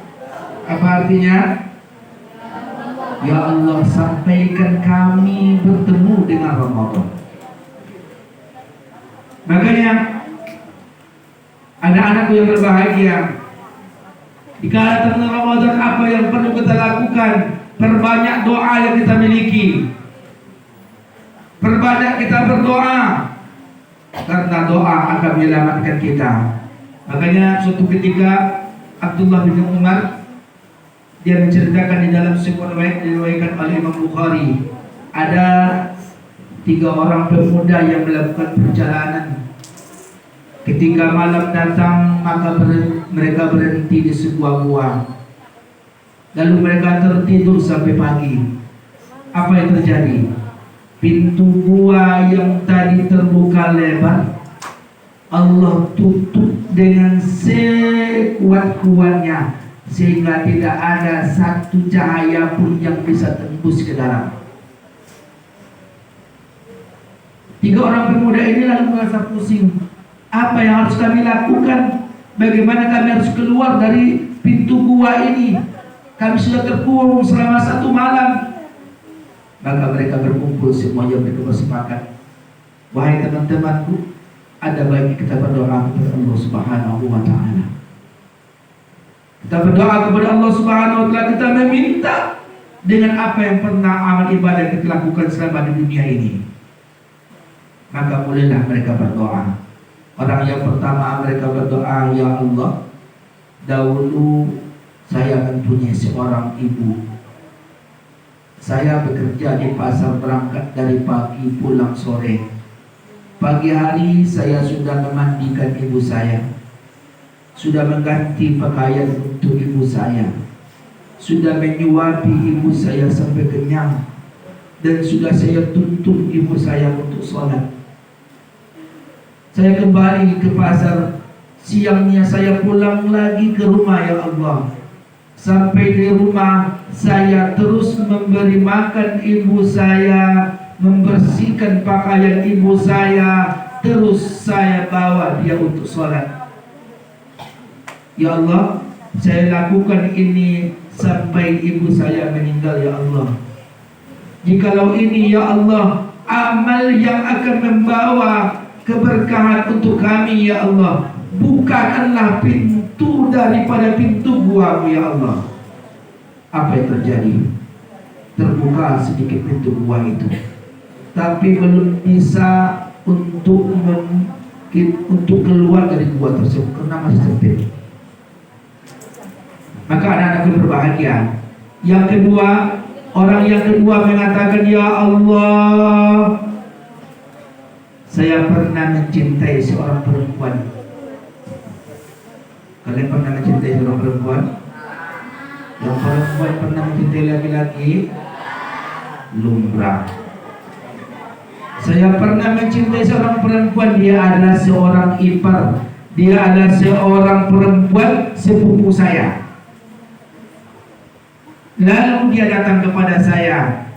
Apa artinya? Ya Allah, sampaikan kami bertemu dengan Ramadan. Makanya anak-anakku yang berbahagia, jika datang Ramadan, apa yang perlu kita lakukan? Perbanyak doa yang kita miliki, perbanyak kita berdoa, karena doa akan menyelamatkan kita. Makanya suatu ketika Abdullah bin Umar, dia menceritakan di dalam sebuah riwayat diriwayatkan oleh Imam Bukhari, ada 3 orang pemuda yang melakukan perjalanan. Ketika malam datang, maka mereka berhenti di sebuah gua. Lalu mereka tertidur sampai pagi. Apa yang terjadi? Pintu gua yang tadi terbuka lebar, Allah tutup dengan sekuat-kuatnya, sehingga tidak ada satu cahaya pun yang bisa tembus ke dalam. 3 orang pemuda ini lalu merasa pusing. Apa yang harus kami lakukan? Bagaimana kami harus keluar dari pintu gua ini? Kami sudah terkurung selama 1 malam. Maka mereka berkumpul semuanya, mereka bersepakat, wahai teman-temanku, ada baiknya kita berdoa kepada Allah Subhanahu wa Ta'ala. Kita berdoa kepada Allah Subhanahu wa Ta'ala, kita meminta dengan apa yang pernah amal ibadah yang kita lakukan selama di dunia ini. Maka mulailah mereka berdoa. Orang yang pertama mereka berdoa, ya Allah, dahulu saya mempunyai seorang ibu. Saya bekerja di pasar, berangkat dari pagi pulang sore. Pagi hari saya sudah memandikan ibu saya, sudah mengganti pakaian untuk ibu saya, sudah menyuapi ibu saya sampai kenyang, dan sudah saya tuntun ibu saya untuk sholat. Saya kembali ke pasar, siangnya saya pulang lagi ke rumah, ya Allah. Sampai di rumah saya terus memberi makan ibu saya, membersihkan pakaian ibu saya, terus saya bawa dia untuk sholat. Ya Allah, saya lakukan ini sampai ibu saya meninggal, ya Allah. Jikalau ini, ya Allah, amal yang akan membawa keberkahan untuk kami, ya Allah, bukakanlah pintu daripada pintu gua-Mu, ya Allah. Apa yang terjadi? Terbuka sedikit pintu gua itu, tapi belum bisa untuk keluar dari gua tersebut karena masih sempit. Maka anak-anakku berbahagia. Yang kedua, orang yang kedua mengatakan, ya Allah, saya pernah mencintai seorang perempuan. Kalian pernah mencintai seorang perempuan? Yang perempuan pernah mencintai laki-laki? Lumrah. Saya pernah mencintai seorang perempuan. Dia adalah seorang ipar, dia adalah seorang perempuan sepupu saya. Lalu dia datang kepada saya.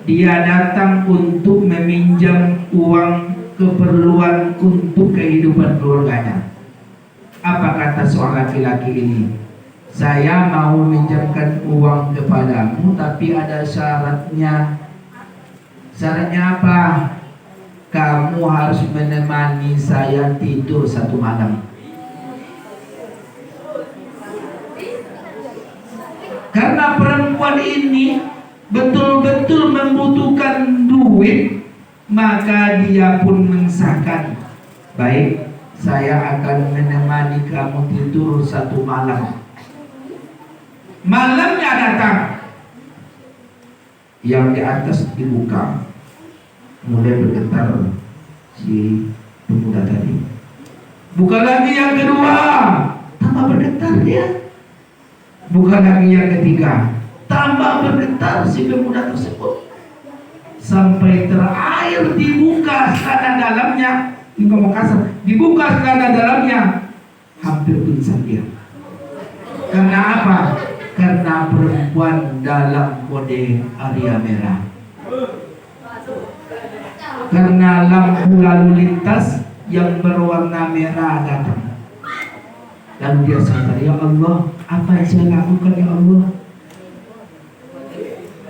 Dia datang untuk meminjam uang keperluan untuk kehidupan keluarganya. Apa kata seorang laki-laki ini? Saya mau meminjamkan uang kepadamu, tapi ada syaratnya. Syaratnya apa? Kamu harus menemani saya tidur 1 malam. Karena perempuan ini betul-betul membutuhkan duit, maka dia pun mensahkan, baik, saya akan menemani kamu tidur 1 malam. Malamnya datang, yang di atas dibuka, mulai bergetar si pemuda tadi. Buka lagi yang kedua, tambah bergetar dia. Buka lagi yang ketiga, tambah bergetar si pemuda tersebut. Sampai terakhir dibuka celana dalamnya, ini ngomong kasar, dibuka celana dalamnya, hampir pingsan dia. Karena apa? Karena perempuan dalam kode area merah. Karena lampu lalu lintas yang berwarna merah datang. Lalu dia sadar, ya Allah, apa yang saya lakukan, ya Allah?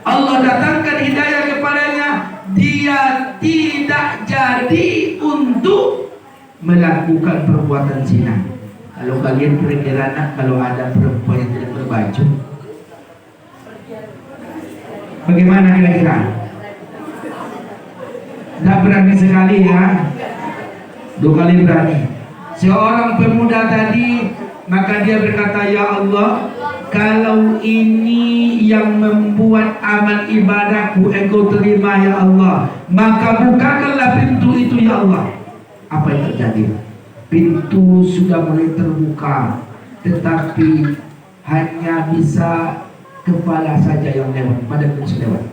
Allah datangkan hidayah kepadanya. Dia tidak jadi untuk melakukan perbuatan zina. Kalau kalian kira-kira kalau ada perempuan yang tidak berbaju, bagaimana kira-kira? Tidak berani sekali, ya. 2 kali berani. Seorang pemuda tadi, maka dia berkata, ya Allah, kalau ini yang membuat amal ibadahku Engkau terima, ya Allah, maka bukakanlah pintu itu, ya Allah. Apa yang terjadi? Pintu sudah mulai terbuka, tetapi hanya bisa kepala saja yang lewat, badan bisa lewat.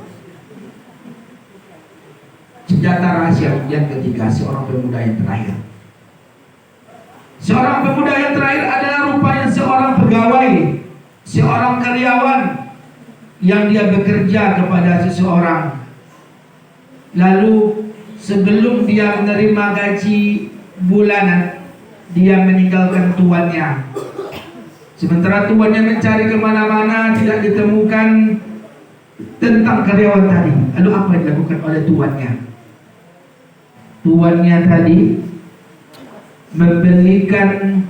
Senjata rahasia yang ketiga, seorang pemuda yang terakhir. Seorang pemuda yang terakhir adalah rupanya seorang pegawai, seorang karyawan yang dia bekerja kepada seseorang. Lalu sebelum dia menerima gaji bulanan, dia meninggalkan tuannya. Sementara tuannya mencari kemana-mana tidak ditemukan tentang karyawan tadi. Lalu apa yang dilakukan oleh tuannya? Tuannya tadi membelikan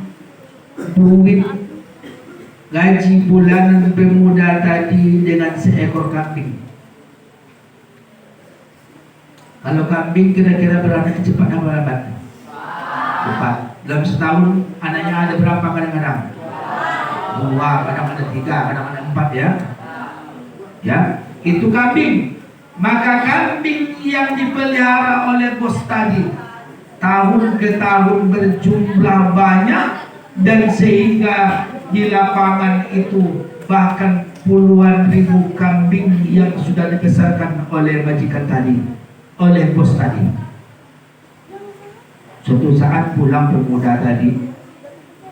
duit gaji bulanan pemuda tadi dengan seekor kambing. Kalau kambing kira-kira beranak cepat apa lambat? Cepat. Dalam setahun anaknya ada berapa kadang-kadang? 2, kadang ada 3, kadang ada 4 ya. Ya, itu kambing. Maka kambing yang dipelihara oleh bos tadi tahun ke tahun berjumlah banyak, dan sehingga di lapangan itu bahkan puluhan ribu kambing yang sudah dibesarkan oleh majikan tadi, oleh bos tadi. Suatu saat pulang pemuda tadi,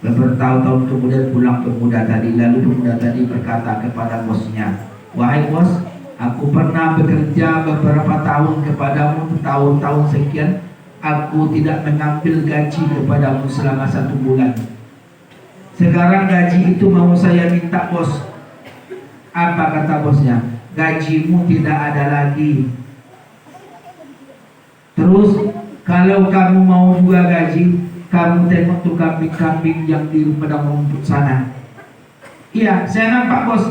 bertahun-tahun kemudian pulang pemuda tadi, lalu pemuda tadi berkata kepada bosnya, "Wahai bos, aku pernah bekerja beberapa tahun kepadamu, tahun-tahun sekian, aku tidak mengambil gaji kepadamu selama 1 bulan. Sekarang gaji itu mau saya minta bos." Apa kata bosnya? "Gajimu tidak ada lagi. Terus kalau kamu mau juga gaji, kamu tengok tuh kambing-kambing yang di padang rumput sana." "Iya, saya nampak bos."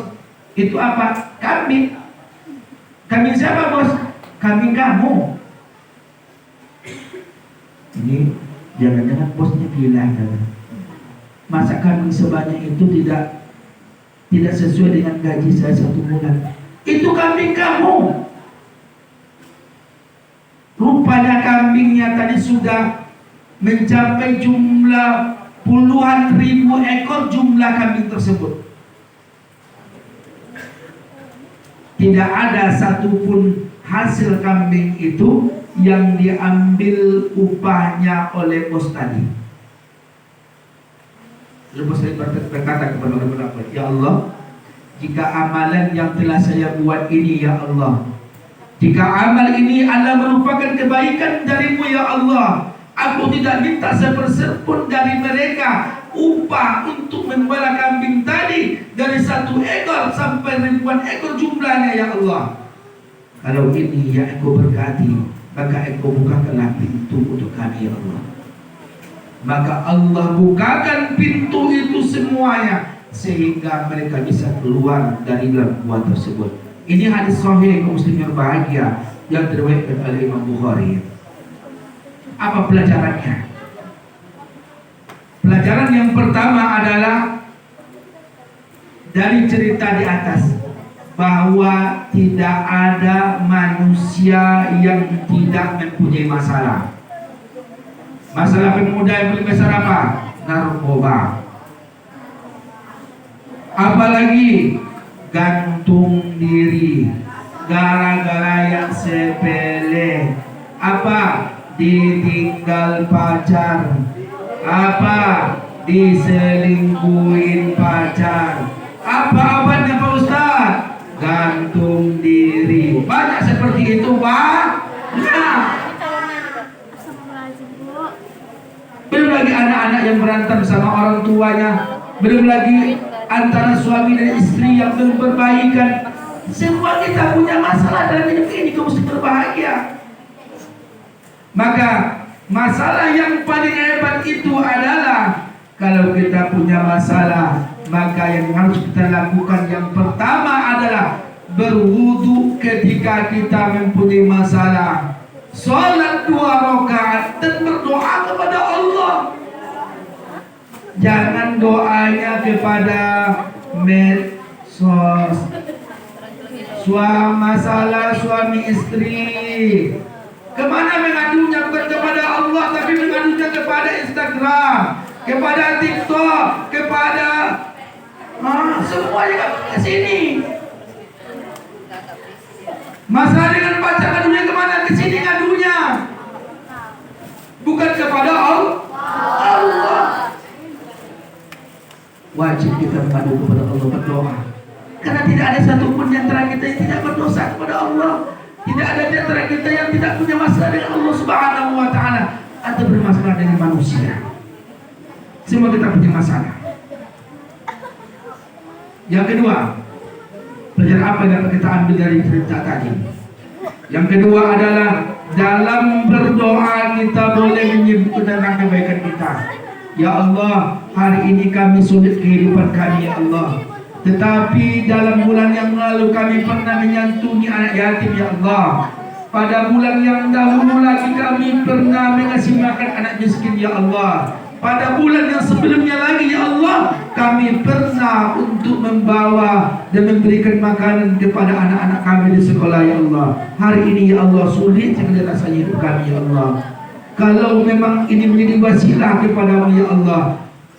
"Itu apa?" "Kambing." "Kambing siapa bos?" "Kambing kamu." Ini jangan-jangan bosnya gila kan? Masa kambing sebanyak itu tidak sesuai dengan gaji saya 1 bulan? "Itu kambing kamu." Rupanya kambingnya tadi sudah mencapai jumlah puluhan ribu ekor jumlah kambing tersebut. Tidak ada satupun hasil kambing itu yang diambil upahnya oleh bos tadi. Lalu bos tadi berkata kepada Allah, "Ya Allah, jika amalan yang telah saya buat ini, ya Allah, jika amal ini adalah merupakan kebaikan darimu, ya Allah, aku tidak minta sepersen pun dari mereka upah untuk membela kambing tadi dari 1 ekor sampai ribuan ekor jumlahnya, ya Allah. Kalau ini yang Engkau berkati, maka Engkau bukakanlah pintu untuk kami, ya Allah." Maka Allah bukakan pintu itu semuanya sehingga mereka bisa keluar dari dalam gua tersebut. Ini hadis sahih kaum muslimin yang bahagia yang diriwayatkan oleh Imam Bukhari. Apa pelajarannya? Pelajaran yang pertama adalah dari cerita di atas, bahwa tidak ada manusia yang tidak mempunyai masalah. Masalah pemuda yang paling besar apa? Narkoba. Apalagi gantung diri gara-gara yang sepele. Apa? Ditinggal pacar. Apa? Diselingkuhin pacar. Apa obatnya Pak Ustaz? Gantung diri. Banyak seperti itu, Pak. Nah, belum lagi anak-anak yang berantem sama orang tuanya, belum lagi antara suami dan istri yang belum berbaikan. Semua kita punya masalah dalam hidup ini, kita mesti berbahagia. Maka masalah yang paling hebat itu adalah kalau kita punya masalah, maka yang harus kita lakukan yang pertama adalah berwudu ketika kita mempunyai masalah, sholat 2 rakaat dan berdoa kepada Allah. Jangan doanya kepada medsos, masalah suami istri. Kemana mengadunya? Bukan kepada Allah, tapi mengadunya kepada Instagram, kepada TikTok, kepada semuanya ke sini. Masalah dengan pacar ngadunya kemana? Ke sini ngadunya, bukan kepada Allah. Wajib kita mengadu kepada Allah, berdoa. Karena tidak ada satupun di antara kita yang tidak berdosa kepada Allah. Tidak ada di antara kita yang tidak punya masalah dengan Allah Subhanahu wa Ta'ala atau bermasalah dengan manusia. semua kita punya masalah. Yang kedua, pelajaran apa yang dapat kita ambil dari cerita tadi? Yang kedua adalah dalam berdoa kita boleh menyebut tentang kebaikan kita. Ya Allah, hari ini kami sulit kehidupan kami, ya Allah. Tetapi dalam bulan yang lalu kami pernah menyantuni anak yatim, ya Allah. Pada bulan yang dahulu lagi kami pernah mengasih makan anak miskin, ya Allah. Pada bulan yang sebelumnya lagi, ya Allah, kami pernah untuk membawa dan memberikan makanan kepada anak-anak kami di sekolah, ya Allah. Hari ini, ya Allah, sulit sekali rasanya hidup kami, ya Allah. Kalau memang ini menjadi wasilah kepadamu, ya Allah,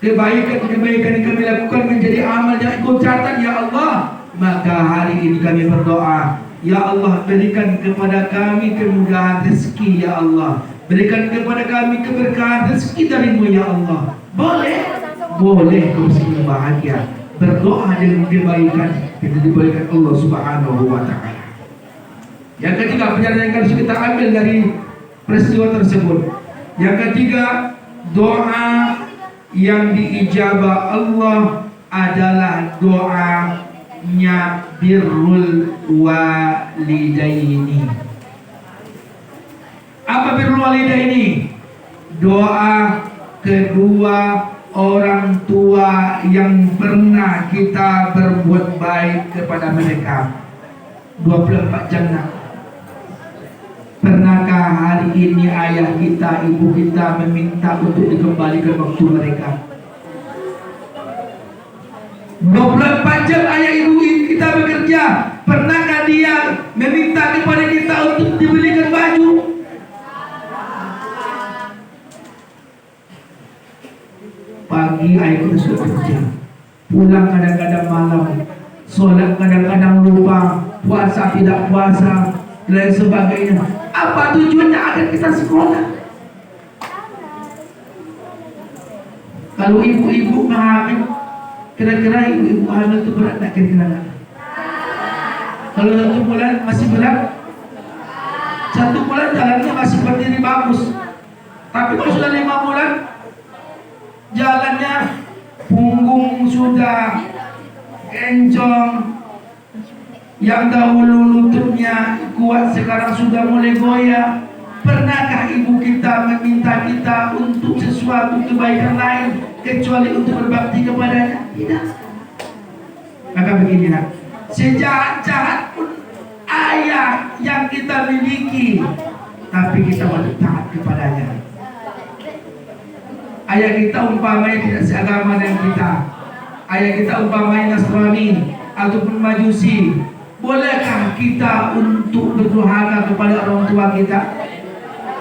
kebaikan-kebaikan yang kami lakukan menjadi amal yang Engkau catat, ya Allah, maka hari ini kami berdoa, ya Allah, berikan kepada kami kemudahan rezeki, ya Allah. Berikan kepada kami keberkahan rezeki darimu, ya Allah. Boleh? Boleh kau mesti bahagia. Berdoa dengan kebaikan yang diberikan Allah Subhanahu wa ta'ala. Yang ketiga, pelajaran yang harus kita ambil dari peristiwa tersebut. Yang ketiga, doa yang diijabah Allah adalah doanya birrul walidaini. Apa birrul walidaini? Doa kedua orang tua yang pernah kita berbuat baik kepada mereka 24 jam. Pernahkah hari ini ayah kita, ibu kita meminta untuk dikembalikan waktu mereka? 24 jam ayah ibu kita bekerja. Pernahkah dia meminta kepada kita untuk dibelikan baju? Pagi ayah kita sudah bekerja, pulang kadang-kadang malam, sholat kadang-kadang lupa, puasa tidak puasa, dan lain sebagainya. Apa tujuannya agar kita sekolah? Kalau ibu-ibu hamil, kira-kira ibu-ibu hamil itu berat tak kira-kira? Kalau 1 bulan masih berat, 1 bulan jalannya masih berdiri bagus. Tapi kalau sudah 5 bulan, jalannya punggung sudah kencong, yang dahulu lututnya kuat sekarang sudah mulai goyah. Pernahkah ibu kita meminta kita untuk sesuatu kebaikan lain kecuali untuk berbakti kepadanya? Tidak. Maka begini, nak, sejahat-jahat pun ayah yang kita miliki, tapi kita wajib taat kepadanya. Ayah kita umpamanya tidak seagama dengan kita, ayah kita umpamanya Nasrani ataupun Majusi, bolehkah kita untuk berdurhaka kepada orang tua kita?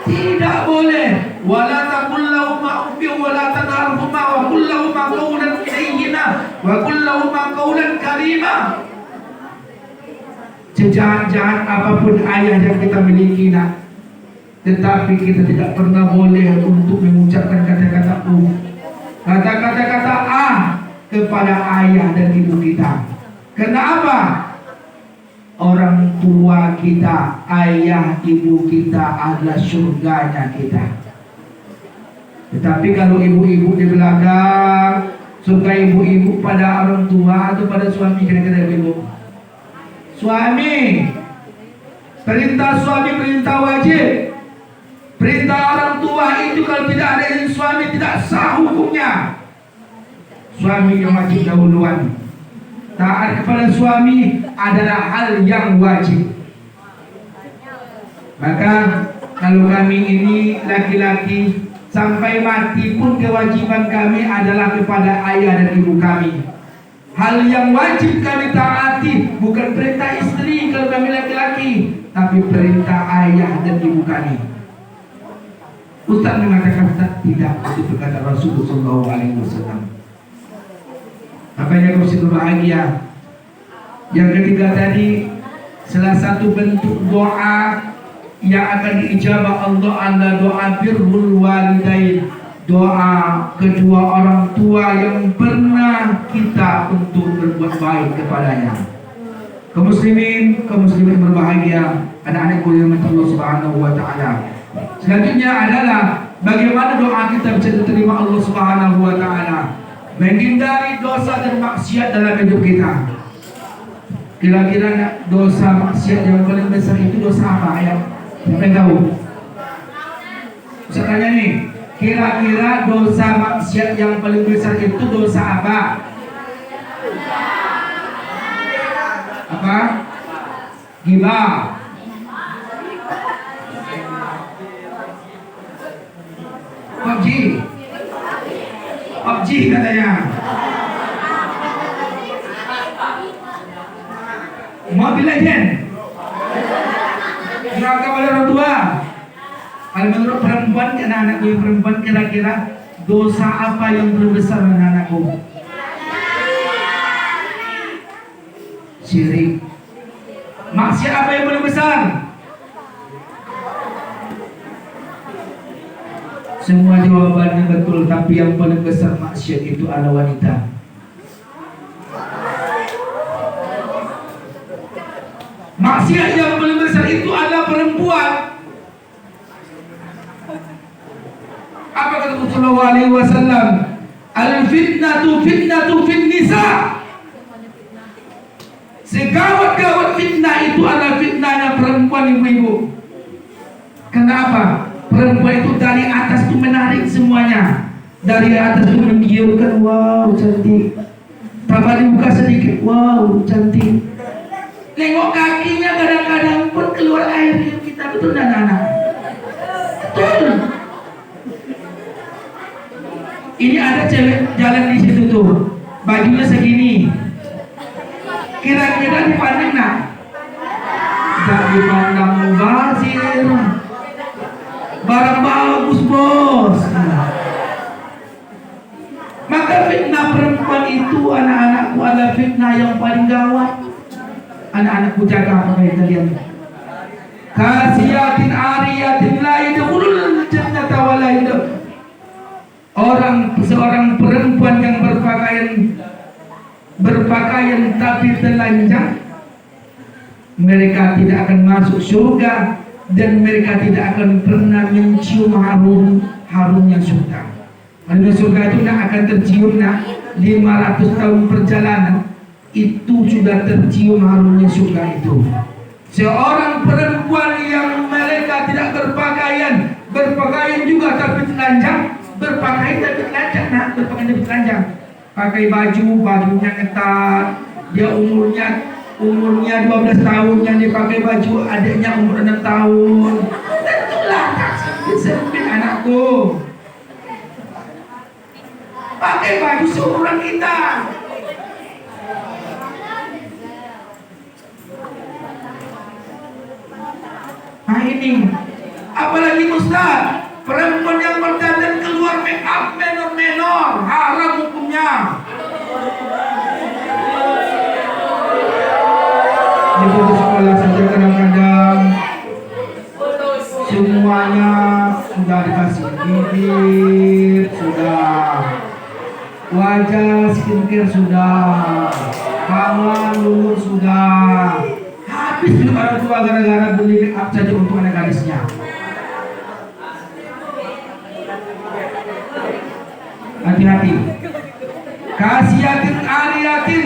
Tidak boleh. Wala taqul lahuma uffin wa la tanharhuma wa qul lahuma qawlan layyina wa qul lahuma qawlan karima. Sejahat-jahat apapun ayah yang kita miliki, nak, tetapi kita tidak pernah boleh untuk mengucapkan kata-kata kata-kata kepada ayah dan ibu kita. Kenapa? Orang tua kita, ayah ibu kita adalah surganya kita. Tetapi kalau ibu-ibu di belakang, surga ibu-ibu pada orang tua atau pada suami, kira-kira ibu? Suami, perintah suami perintah wajib. Perintah orang tua itu kalau tidak ada izin suami tidak sah hukumnya. Suami yang wajib dahuluan. Taat kepada suami adalah hal yang wajib. Maka kalau kami ini laki-laki, sampai mati pun kewajiban kami adalah kepada ayah dan ibu kami. Hal yang wajib kami taati bukan perintah istri kalau kami laki-laki, tapi perintah ayah dan ibu kami. Ustaz mengatakan tidak, itu berkata Rasulullah SAW. Makanya kau mesti berbahagia. Yang ketiga tadi, salah satu bentuk doa yang akan diijabah Allah adalah doa birrul walidain, doa kedua orang tua yang pernah kita untuk berbuat baik kepadanya. Kaum muslimin berbahagia, anak-anakku yang Allah Subhanahu wa ta'ala. Selanjutnya adalah Bagaimana doa kita bisa diterima Allah Subhanahu wa taala? Menghindari dosa dan maksiat dalam hidup kita. Kira-kira dosa maksiat yang paling besar itu dosa apa ya? Siapa yang tahu? Saya tanya nih, kira-kira dosa maksiat yang paling besar itu dosa apa? Apa? Ghibah. PUBG katanya. Mobile Legend. Neraka oleh orang tua. Kalau menurut perempuan, anak-anakku yang perempuan, kira-kira dosa apa yang paling besar anak-anakku? Syirik. Maksiat apa yang paling besar? Semua jawabannya betul, tapi yang paling besar maksiat itu adalah wanita. Maksiat yang paling besar itu adalah perempuan. Apa kata Rasulullah alaihi wasallam? Al-fitnatu fin nisa. Segawat-gawat fitnah itu adalah fitnahnya perempuan, ibu-ibu. Kenapa? Perempuan itu dari atas itu menarik semuanya. Dari atas itu menggiurkan, wow cantik. Tambah dibuka sedikit, wow cantik. Nengok kakinya kadang-kadang pun keluar air kita, betul dan anak? Betul. Ini ada cewek jalan di situ tuh, bajunya segini. Kira-kira dipandang nak? Tidak dipandang, mubazir. Barang bagus bos. Maka fitnah perempuan itu anak-anakku adalah fitnah yang paling gawat. Anak-anakku jaga apa yang kalian? Kasiatin ariyatin la yadkhulul jannata wa la yadkhul. Seorang perempuan yang berpakaian tapi telanjang, mereka tidak akan masuk surga dan mereka tidak akan pernah mencium harumnya surga. Harumnya surga itu tidak akan tercium 500 tahun perjalanan itu sudah tercium harumnya surga itu. Seorang perempuan yang mereka tidak berpakaian juga tapi telanjang, berpakaian tapi telanjang, berpakaian tapi telanjang, pakai bajunya ketat, dia umurnya 12 tahun, yang dipakai baju adiknya umur 6 tahun. Tentulah sempit anakku. Pakai baju seumuran kita. Nah ini, apalagi Ustaz, perempuan yang berdandan keluar make up menor-menor, haram hukumnya. Di putus sekolah saja kadang-kadang semuanya sudah dikasih bibir, sudah wajah skincare, sudah kamar lulur, sudah habis juga orang tua gara-gara beli make up saja untuk anak gadisnya. Hati-hati. Kasiatin ariyatin,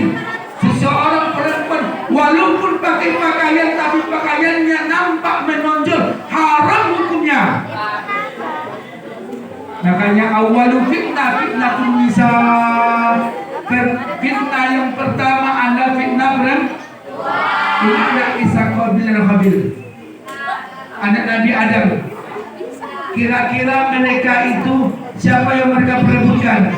seseorang perempuan walaupun pakai pakaian tapi pakaiannya nampak menonjol, haram hukumnya. Makanya awalu fitnatun nisa. Fitnah yang pertama adalah fitnah perempuan. Ini anak Isa Qabil dan Habil, anak Nabi Adam. Kira-kira mereka itu siapa yang mereka perebutkan?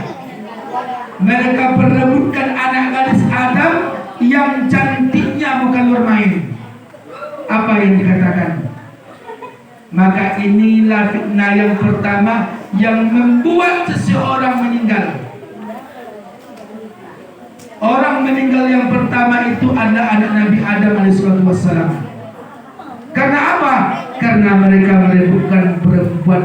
Mereka perebutkan anak gadis Adam yang cantiknya bukan bermain. Apa yang dikatakan? Maka inilah fitnah yang pertama yang membuat seseorang meninggal. Orang meninggal yang pertama itu adalah anak Nabi Adam alaihissalam. Karena apa? Karena mereka merebutkan perempuan